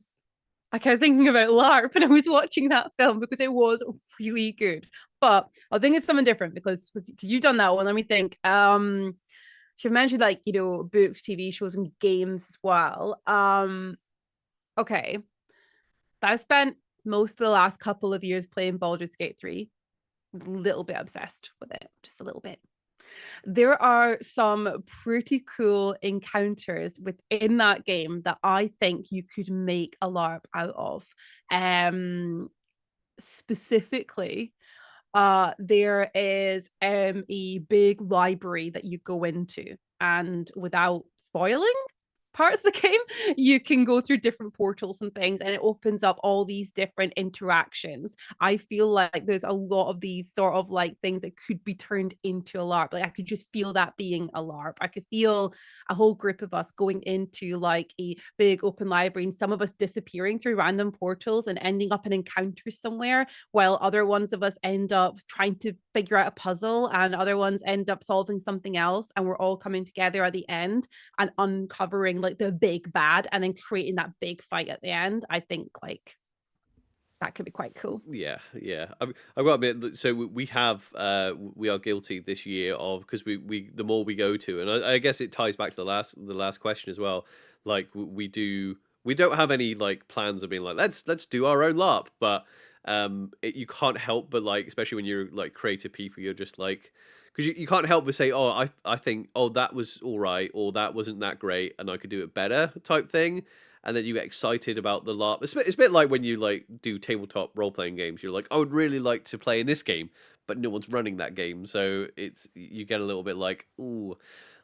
I kept thinking about LARP and I was watching that film because it was really good. But I think it's something different because you've done that one. Let me think. She mentioned like, books, TV shows, and games as well. Okay. I've spent most of the last couple of years playing Baldur's Gate 3. A little bit obsessed with it, just a little bit. There are some pretty cool encounters within that game that I think you could make a LARP out of. Specifically, there is a big library that you go into, and without spoiling parts of the game, you can go through different portals and things, and it opens up all these different interactions. I feel like there's a lot of these sort of like things that could be turned into a LARP. Like I could just feel that being a LARP. I could feel a whole group of us going into like a big open library, and some of us disappearing through random portals and ending up in encounters somewhere, while other ones of us end up trying to figure out a puzzle, and other ones end up solving something else, and we're all coming together at the end and uncovering like the big bad and then creating that big fight at the end. I think like that could be quite cool. Yeah, yeah. I've got to admit, so we are guilty this year of, because we the more we go to, and I guess it ties back to the last question as well. Like we don't have any like plans of being like, let's do our own LARP, but you can't help but like, especially when you're like creative people, you're just like, because you can't help but say, oh, I think, oh, that was all right, or that wasn't that great, and I could do it better type thing. And then you get excited about the LARP. It's a bit like when you like do tabletop role playing games. You're like, I would really like to play in this game, but no one's running that game, so you get a little bit like, ooh,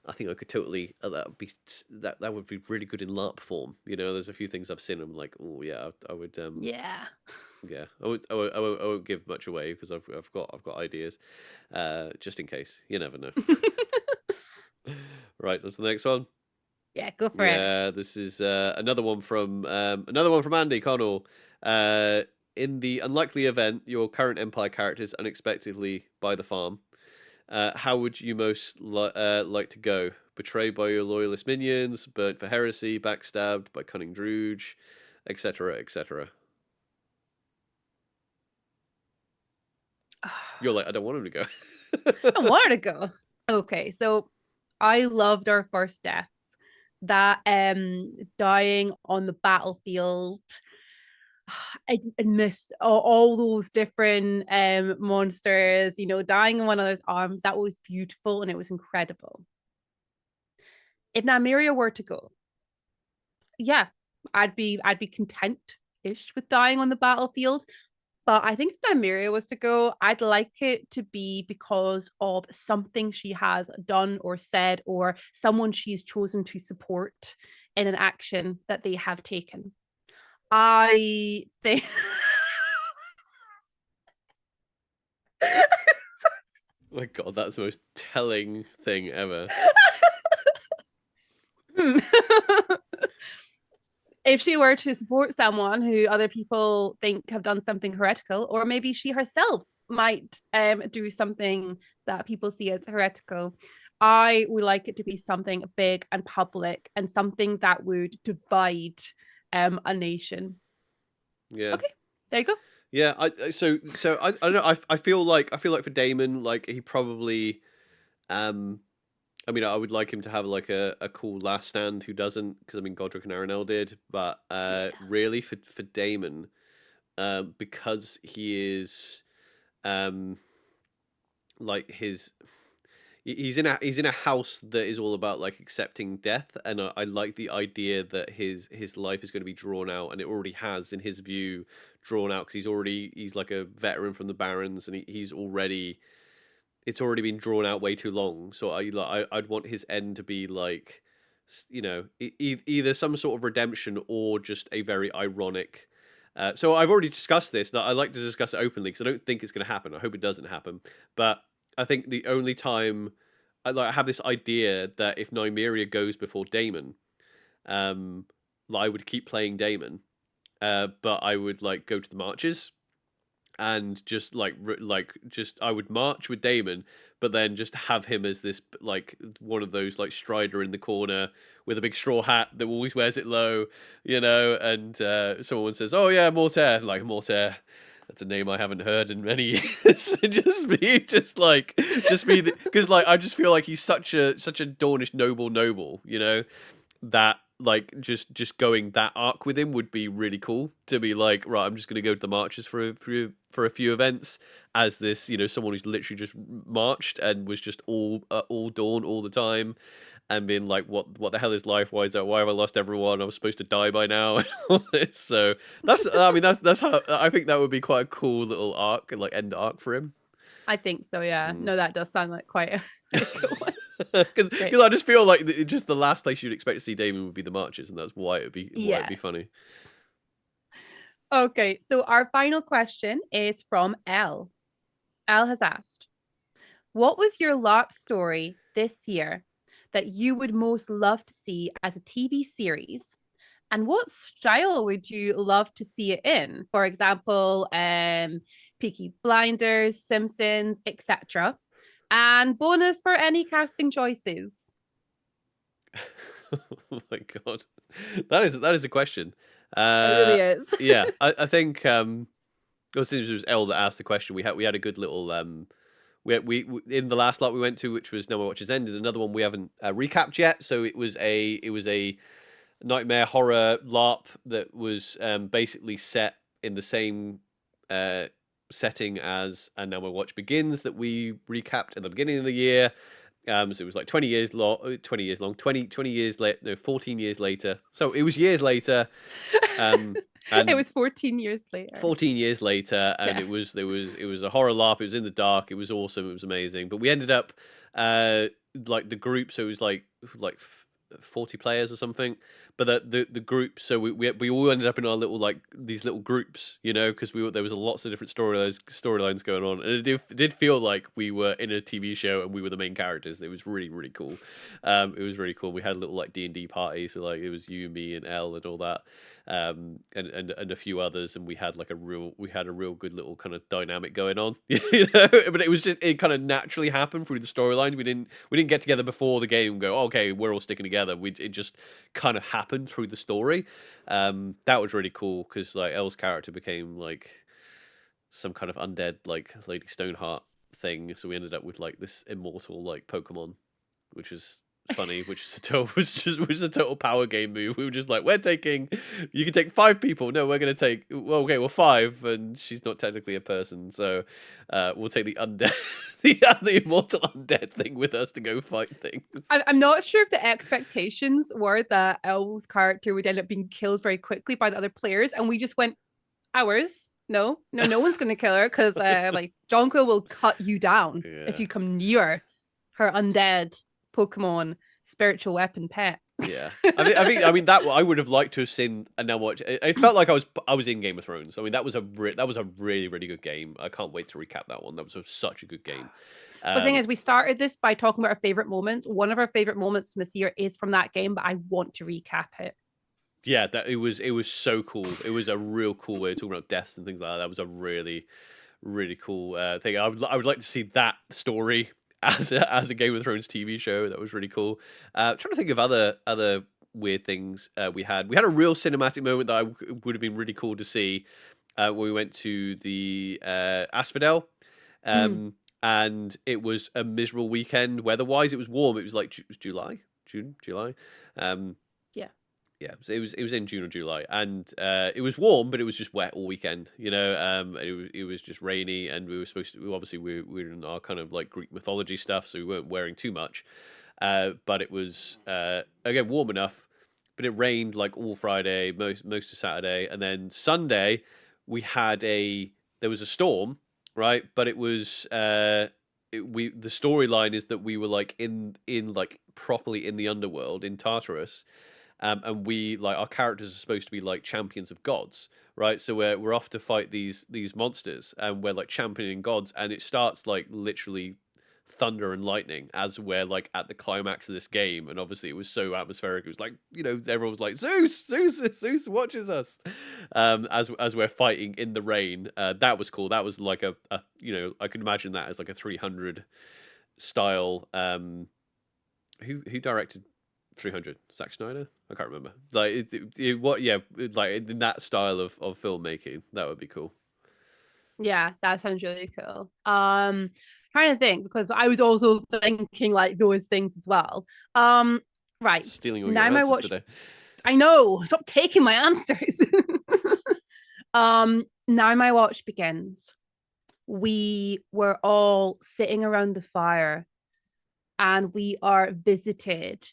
I think I could totally that would be really good in LARP form. You know, there's a few things I've seen. I'm like, oh yeah, I would. Yeah. Yeah, I won't give much away because I've got ideas, just in case. You never know. Right, that's the next one. Yeah, go for it. Yeah, this is another one from Andy Connell. In the unlikely event your current Empire characters unexpectedly buy the farm, how would you most like to go? Betrayed by your loyalist minions, burnt for heresy, backstabbed by cunning Druge, etc., etc. You're like, I don't want him to go. I want her to go. Okay, so I loved our first deaths. That dying on the battlefield. I missed all those different monsters, dying in one another's arms. That was beautiful and it was incredible. If Nymeria were to go, yeah, I'd be content-ish with dying on the battlefield. But I think if Nymeria was to go, I'd like it to be because of something she has done or said, or someone she's chosen to support in an action that they have taken. I think Oh my God, that's the most telling thing ever. If she were to support someone who other people think have done something heretical, or maybe she herself might do something that people see as heretical, I would like it to be something big and public and something that would divide a nation. Yeah. Okay, there you go. Yeah, I don't know. I feel like for Damon, like he probably, I mean, I would like him to have like a cool last stand who doesn't, because I mean Godric and Aranel did, but really for Damon, because he is, like his, he's in a house that is all about like accepting death, and I like the idea that his life is going to be drawn out, and it already has in his view drawn out, because he's like a veteran from the Barrens, and he's already it's already been drawn out way too long. So I'd want his end to be like, either some sort of redemption or just a very ironic. So I've already discussed this. And I like to discuss it openly because I don't think it's going to happen. I hope it doesn't happen. But I think the only time I have this idea that if Nymeria goes before Daemon, I would keep playing Daemon, but I would like go to the marches and just just I would march with Damon, but then just have him as this like one of those like Strider in the corner with a big straw hat that always wears it low, and someone says, "Oh yeah, Mortaire," like Mortaire. That's a name I haven't heard in many years. Just me, because like I just feel like he's such a Dornish noble, that like just going that arc with him would be really cool. To be like, right, I'm just gonna go to the marches for a few events as this, someone who's literally just marched and was just all Dawn all the time, and being like, what the hell is life? Why have I lost everyone? I was supposed to die by now. And all this. So that's how I think that would be quite a cool little arc, like end arc for him. I think so, yeah. No, that does sound like quite a good one. Because I just feel like just the last place you'd expect to see Damon would be the marches, and that's why it'd be funny. Okay, so our final question is from Elle. Elle has asked, what was your LARP story this year that you would most love to see as a TV series? And what style would you love to see it in? For example, Peaky Blinders, Simpsons, etc. And bonus for any casting choices. Oh my god, that is a question. It really is. Yeah, I think since it was Elle that asked the question, we had a good little we in the last lot we went to, which was No More Watches Ended. Another one we haven't recapped yet. So it was a nightmare horror LARP that was basically set in the same setting as And Now My Watch Begins that we recapped at the beginning of the year. So it was like 20 years long, 20 years later, no, 14 years later. So it was years later. And it was 14 years later. 14 years later, and it was a horror LARP. It was in the dark. It was awesome. It was amazing. But we ended up like the group, so it was like 40 players or something, but the group, so we all ended up in our little like these little groups, because there was lots of different storylines going on, and it did feel like we were in a TV show and we were the main characters. It was really, really cool. It was really cool. We had a little like D&D party, so like it was you, me, and Elle and all that, and a few others, and we had a real good little kind of dynamic going on. But it kind of naturally happened through the storyline. We didn't get together before the game and go, okay, we're all sticking together. It just kind of happened through the story. That was really cool, because like Elle's character became like some kind of undead like Lady Stoneheart thing, so we ended up with like this immortal like Pokemon, which was funny, which was a total power game move. We were just like, you can take 5 people. No, we're gonna take, well, okay, well, 5, and she's not technically a person, so we'll take the undead, the immortal undead thing with us to go fight things. I'm not sure if the expectations were that Elle's character would end up being killed very quickly by the other players, and we just went, ours. No one's gonna kill her, because like Jonko will cut you down if you come near her undead Pokemon spiritual weapon pet. Yeah, I mean that I would have liked to have seen. And now watch. It felt like I was in Game of Thrones. I mean that was a really, really good game. I can't wait to recap that one. That was such a good game. The thing is, we started this by talking about our favorite moments. One of our favorite moments from this year is from that game, but I want to recap it. Yeah, that it was so cool. It was a real cool way of talking about deaths and things like that. That was a really, really cool thing. I would like to see that story as a Game of Thrones TV show. That was really cool. Trying to think of other weird things we had. We had a real cinematic moment that would have been really cool to see when we went to the Asphodel. And it was a miserable weekend weather-wise. It was warm. It was like July. Yeah. Yeah, so it was in June or July, and it was warm, but it was just wet all weekend. It was just rainy, and we were supposed to. Obviously, we were in our kind of like Greek mythology stuff, so we weren't wearing too much. But it was again warm enough, but it rained like all Friday, most of Saturday, and then Sunday we had there was a storm, right? But it was the storyline is that we were like in like properly in the underworld in Tartarus, and we like our characters are supposed to be like champions of gods, right? So we're off to fight these monsters, and we're like championing gods, and it starts like literally thunder and lightning as we're like at the climax of this game, and obviously it was so atmospheric. It was like everyone was like Zeus watches us, as we're fighting in the rain. That was cool. That was like a I could imagine that as like a 300 style. Who directed 300? Zack Snyder? I can't remember. Like like in that style of filmmaking, that would be cool. Yeah, that sounds really cool. Trying to think because I was also thinking like those things as well. Right. Stealing all your Now my answers watch today. I know, stop taking my answers. Now my watch begins. We were all sitting around the fire and we are visited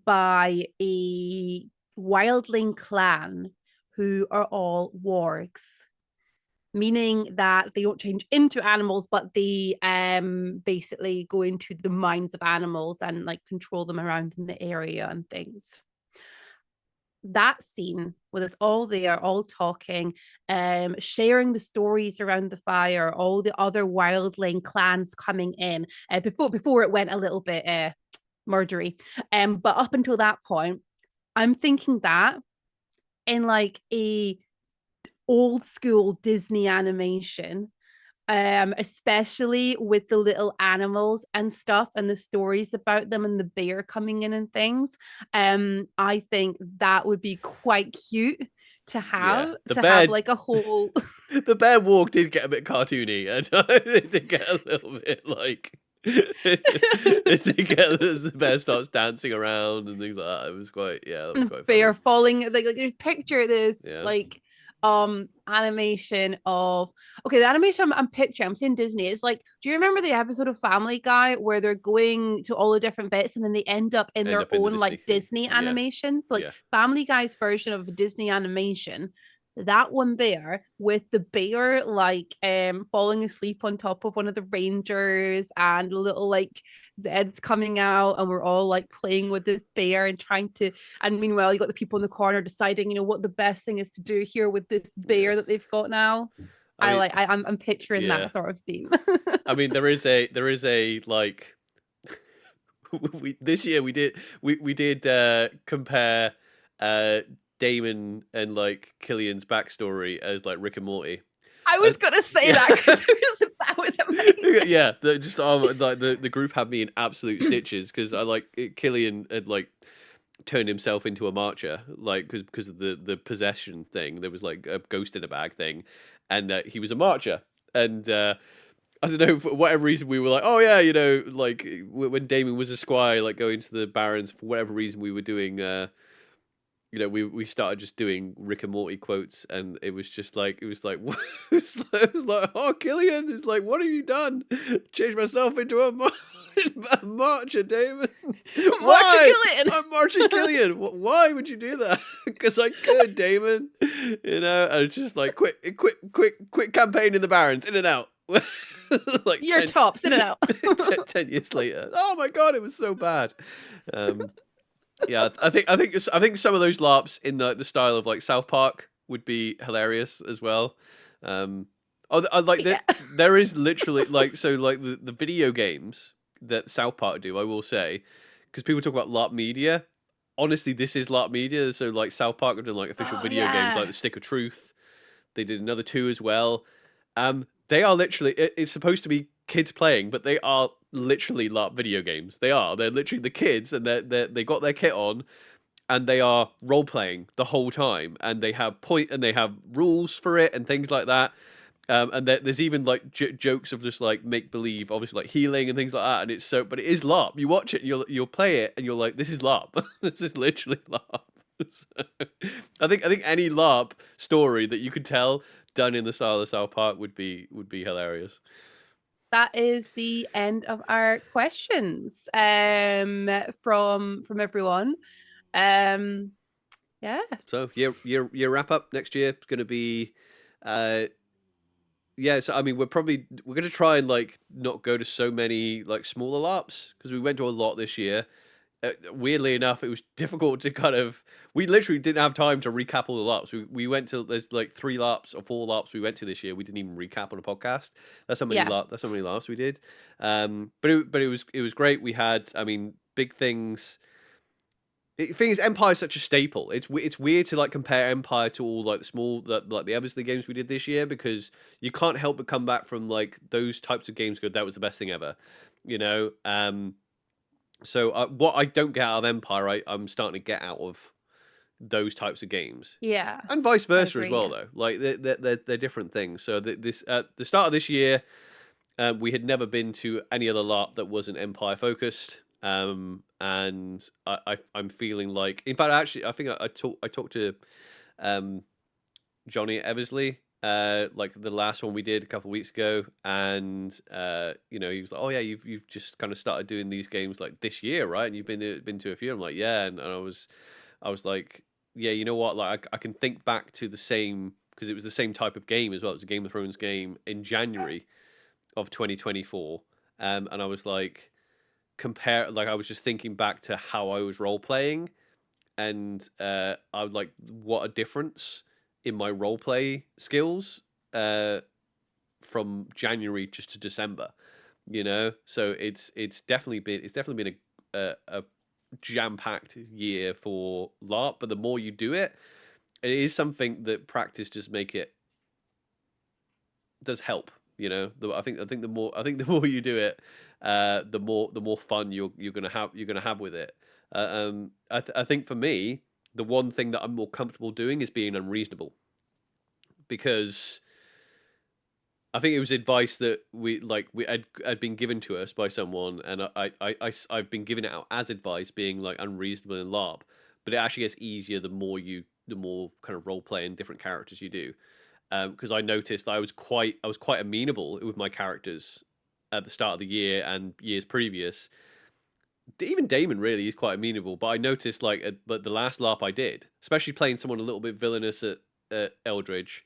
by a wildling clan who are all wargs, meaning that they don't change into animals, but they basically go into the minds of animals and like control them around in the area and things. That scene with us all there, all talking, sharing the stories around the fire, all the other wildling clans coming in, before it went a little bit murdery. But up until that point, I'm thinking that in like a old school Disney animation, especially with the little animals and stuff and the stories about them and the bear coming in and things. I think that would be quite cute to Yeah, have like a whole the bear walk did get a bit cartoony. It did get a little bit like it did get as the bear starts dancing around and things like that. It was quite that was quite funny. bear falling like picture this Yeah, like animation of okay, the animation I'm picturing, I'm saying Disney, it's like, do you remember the episode of Family Guy where they're going to all the different bits and then they end up in end their up in the own Disney like thing. Disney Yeah, animation? So like yeah, Family Guy's version of Disney animation, that one there with the bear like falling asleep on top of one of the rangers and little like Zeds coming out and we're all like playing with this bear and trying to, and meanwhile you got the people in the corner deciding what the best thing is to do here with this yeah. bear that they've got now. I mean, I'm picturing yeah. that sort of scene. I mean, there is a like we this year we did compare uh Damon and like Killian's backstory as like Rick and Morty. I was And gonna say yeah, that because that was amazing. yeah, like the group had me in absolute stitches because I like Killian had like turned himself into a marcher like because of the possession thing. There was like a ghost in a bag thing, and he was a marcher. And I don't know, for whatever reason, we were like, oh yeah, like when Damon was a squire, like going to the barons, for whatever reason, we were doing, we started just doing Rick and Morty quotes, and it was just like, it was like, it was like, oh, Killian, it's like, what have you done? Changed myself into a marcher, Damon. Marcher Why? Killian. I'm marching Killian. Why would you do that? Because I could, Damon. And it's just like, quick campaign in the barons, in and out. Like Your tops in and out. 10 years later. Oh my god, it was so bad. Yeah, I think some of those LARPs in the style of like South Park would be hilarious as well. I like Yeah. there is literally like so like the video games that South Park do. I will say, because people talk about LARP media. Honestly, this is LARP media. So like South Park have done like official Oh video games like yeah. the Stick of Truth. They did another two as well. They are literally. It's supposed to be kids playing, but they are literally LARP video games. They are. They're literally the kids, and they got their kit on, and they are role playing the whole time, and they have and they have rules for it and things like that. And there's even like jokes of just like make believe, obviously like healing and things like that. But it is LARP. You watch it, and you'll play it, and you're like, this is LARP. This is literally LARP. So, I think any LARP story that you could tell done in the style of South Park would be hilarious. That is the end of our questions from everyone. Um yeah. So year wrap up next year is going to be, uh, yeah. So I mean, we're going to try and like not go to so many like smaller LARPs because we went to a lot this year. Weirdly enough, it was difficult to kind of. We literally didn't have time to recap all the LARPs. We went to there's like 3 LARPs or 4 LARPs we went to this year. We didn't even recap on a podcast. Yeah. That's how many LARPs we did. But it was great. We had, I mean, big things. The thing is, Empire is such a staple. It's weird to like compare Empire to all like the small like the Eversley games we did this year because you can't help but come back from like those types of games. That was the best thing ever, you know. So what I don't get out of Empire, I'm starting to get out of those types of games, Yeah. and vice I versa as agree. well. Though, like they're different things. So this at the start of this year, we had never been to any other LARP that wasn't Empire focused. And I'm feeling like, in fact, actually, I think I talked to um Johnny at Eversley, like the last one we did a couple of weeks ago, and you know, he was like, "Oh yeah, you've just kind of started doing these games like this year, right? And you've been to a few." I'm like, "Yeah," and I was like, "Yeah, you know what? Like I can think back to the same because it was the same type of game as well. It was a Game of Thrones game in January of 2024, and I was like, compare like I was just thinking back to how I was role playing and I would like what a difference in my role play skills uh, from January just to December. You know, so it's definitely been a jam packed year for LARP. But the more you do it, it is something that practice just make it does help. You know, I think the more you do it, the more fun you're gonna have with it. I think for me, the one thing that I'm more comfortable doing is being unreasonable because I think it was advice that we had been given to us by someone, and I've been giving it out as advice, being like unreasonable in LARP, but it actually gets easier the more kind of role play and different characters you do. Because I noticed I was quite amenable with my characters at the start of the year and years previous. Even Damon really is quite amenable, but I noticed like the last LARP I did, especially playing someone a little bit villainous at Eldridge.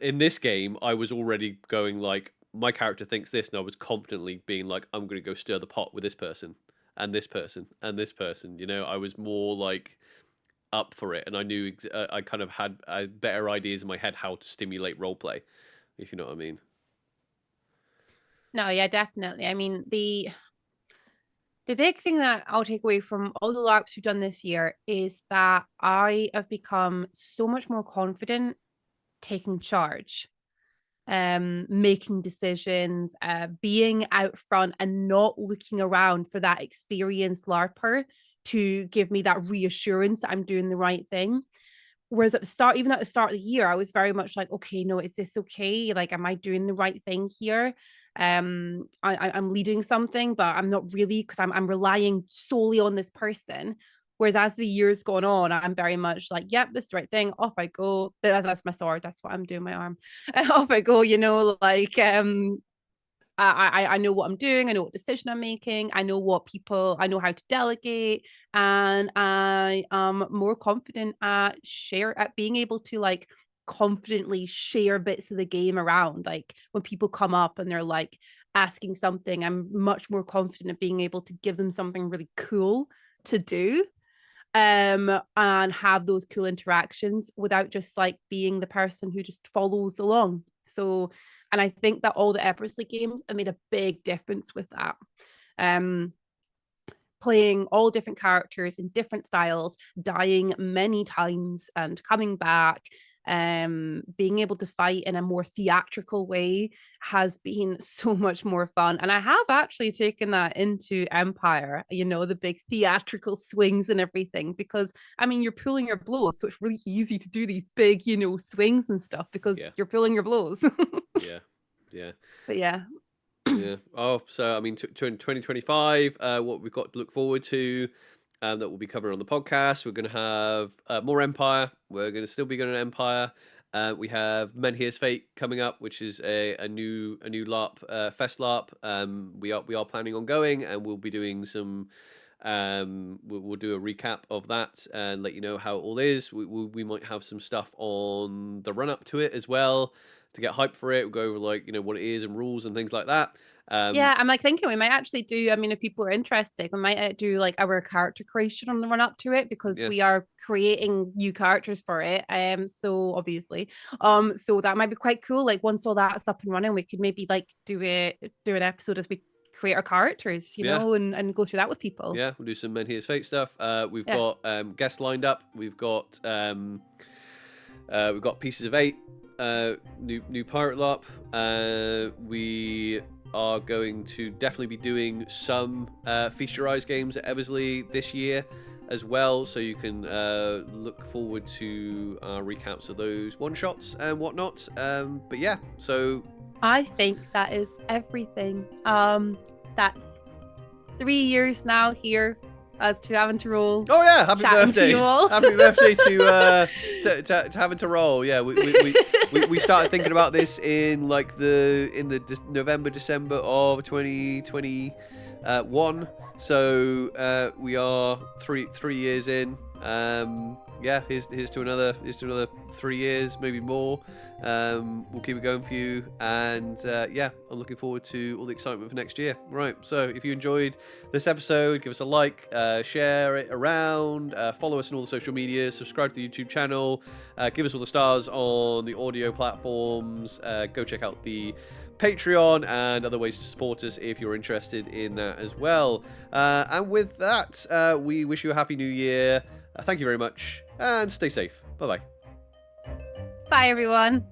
In this game, I was already going like my character thinks this, and I was confidently being like, I'm going to go stir the pot with this person and this person and this person. You know, I was more like up for it, and I knew I kind of had better ideas in my head how to stimulate roleplay, if you know what I mean. No, yeah, definitely. I mean, the big thing that I'll take away from all the LARPs we've done this year is that I have become so much more confident taking charge, making decisions, being out front and not looking around for that experienced LARPer to give me that reassurance that I'm doing the right thing. Whereas at the start, even at the start of the year, I was very much like, okay, no, is this okay? Like, am I doing the right thing here? I'm leading something, but I'm not really because I'm relying solely on this person. Whereas as the years gone on, I'm very much like, yep, this is the right thing. Off I go. That's my sword. That's what I'm doing. My arm. Off I go. You know, like I know what I'm doing. I know what decision I'm making. I know what people. I know how to delegate, and I am more confident at being able to like confidently share bits of the game around. Like when people come up and they're like asking something, I'm much more confident at being able to give them something really cool to do and have those cool interactions without just like being the person who just follows along. So, and I think that all the Eversley games have made a big difference with that. Um, Playing all different characters in different styles, dying many times and coming back, being able to fight in a more theatrical way has been so much more fun. And I have actually taken that into Empire, you know, the big theatrical swings and everything, because I mean, you're pulling your blows. So it's really easy to do these big, you know, swings and stuff because Yeah, you're pulling your blows. yeah, yeah, But yeah. yeah. Oh, so I mean, 2025. What we've got to look forward to. that we'll be covering on the podcast. We're going to have more Empire. We're going to still be going to Empire. We have Men Here's Fate coming up, which is a new LARP, Fest LARP. We are planning on going, and we'll be doing some. We'll do a recap of that and let you know how it all is. We might have some stuff on the run up to it as well to get hyped for it. We'll go over like what it is and rules and things like that. Yeah, I'm like thinking we might actually do, I mean, if people are interested, we might do like our character creation on the run up to it, because we are creating new characters for it. So obviously, so that might be quite cool. Like once all that's up and running, we could maybe like do an episode as we create our characters, and go through that with people. Yeah, we'll do some Men Here's Fate stuff. We've got guests lined up. We've got Pieces of 8, new pirate LARP. We are going to definitely be doing some Feast Your Eyes games at Eversley this year as well, so you can look forward to recaps of those one-shots and whatnot. But yeah, so I think that is everything. That's 3 years now here as to having to roll. Oh yeah, happy birthday! Happy birthday to having to roll. Yeah, we started thinking about this in like the November, December of 2021. So we are three years in. Yeah, here's to another 3 years, maybe more. We'll keep it going for you, and yeah, I'm looking forward to all the excitement for next year. Right, so if you enjoyed this episode, give us a like, share it around, follow us on all the social media, subscribe to the YouTube channel, give us all the stars on the audio platforms, go check out the Patreon and other ways to support us if you're interested in that as well. And with that, we wish you a happy new year. Thank you very much, and stay safe. Bye-bye. Bye, everyone.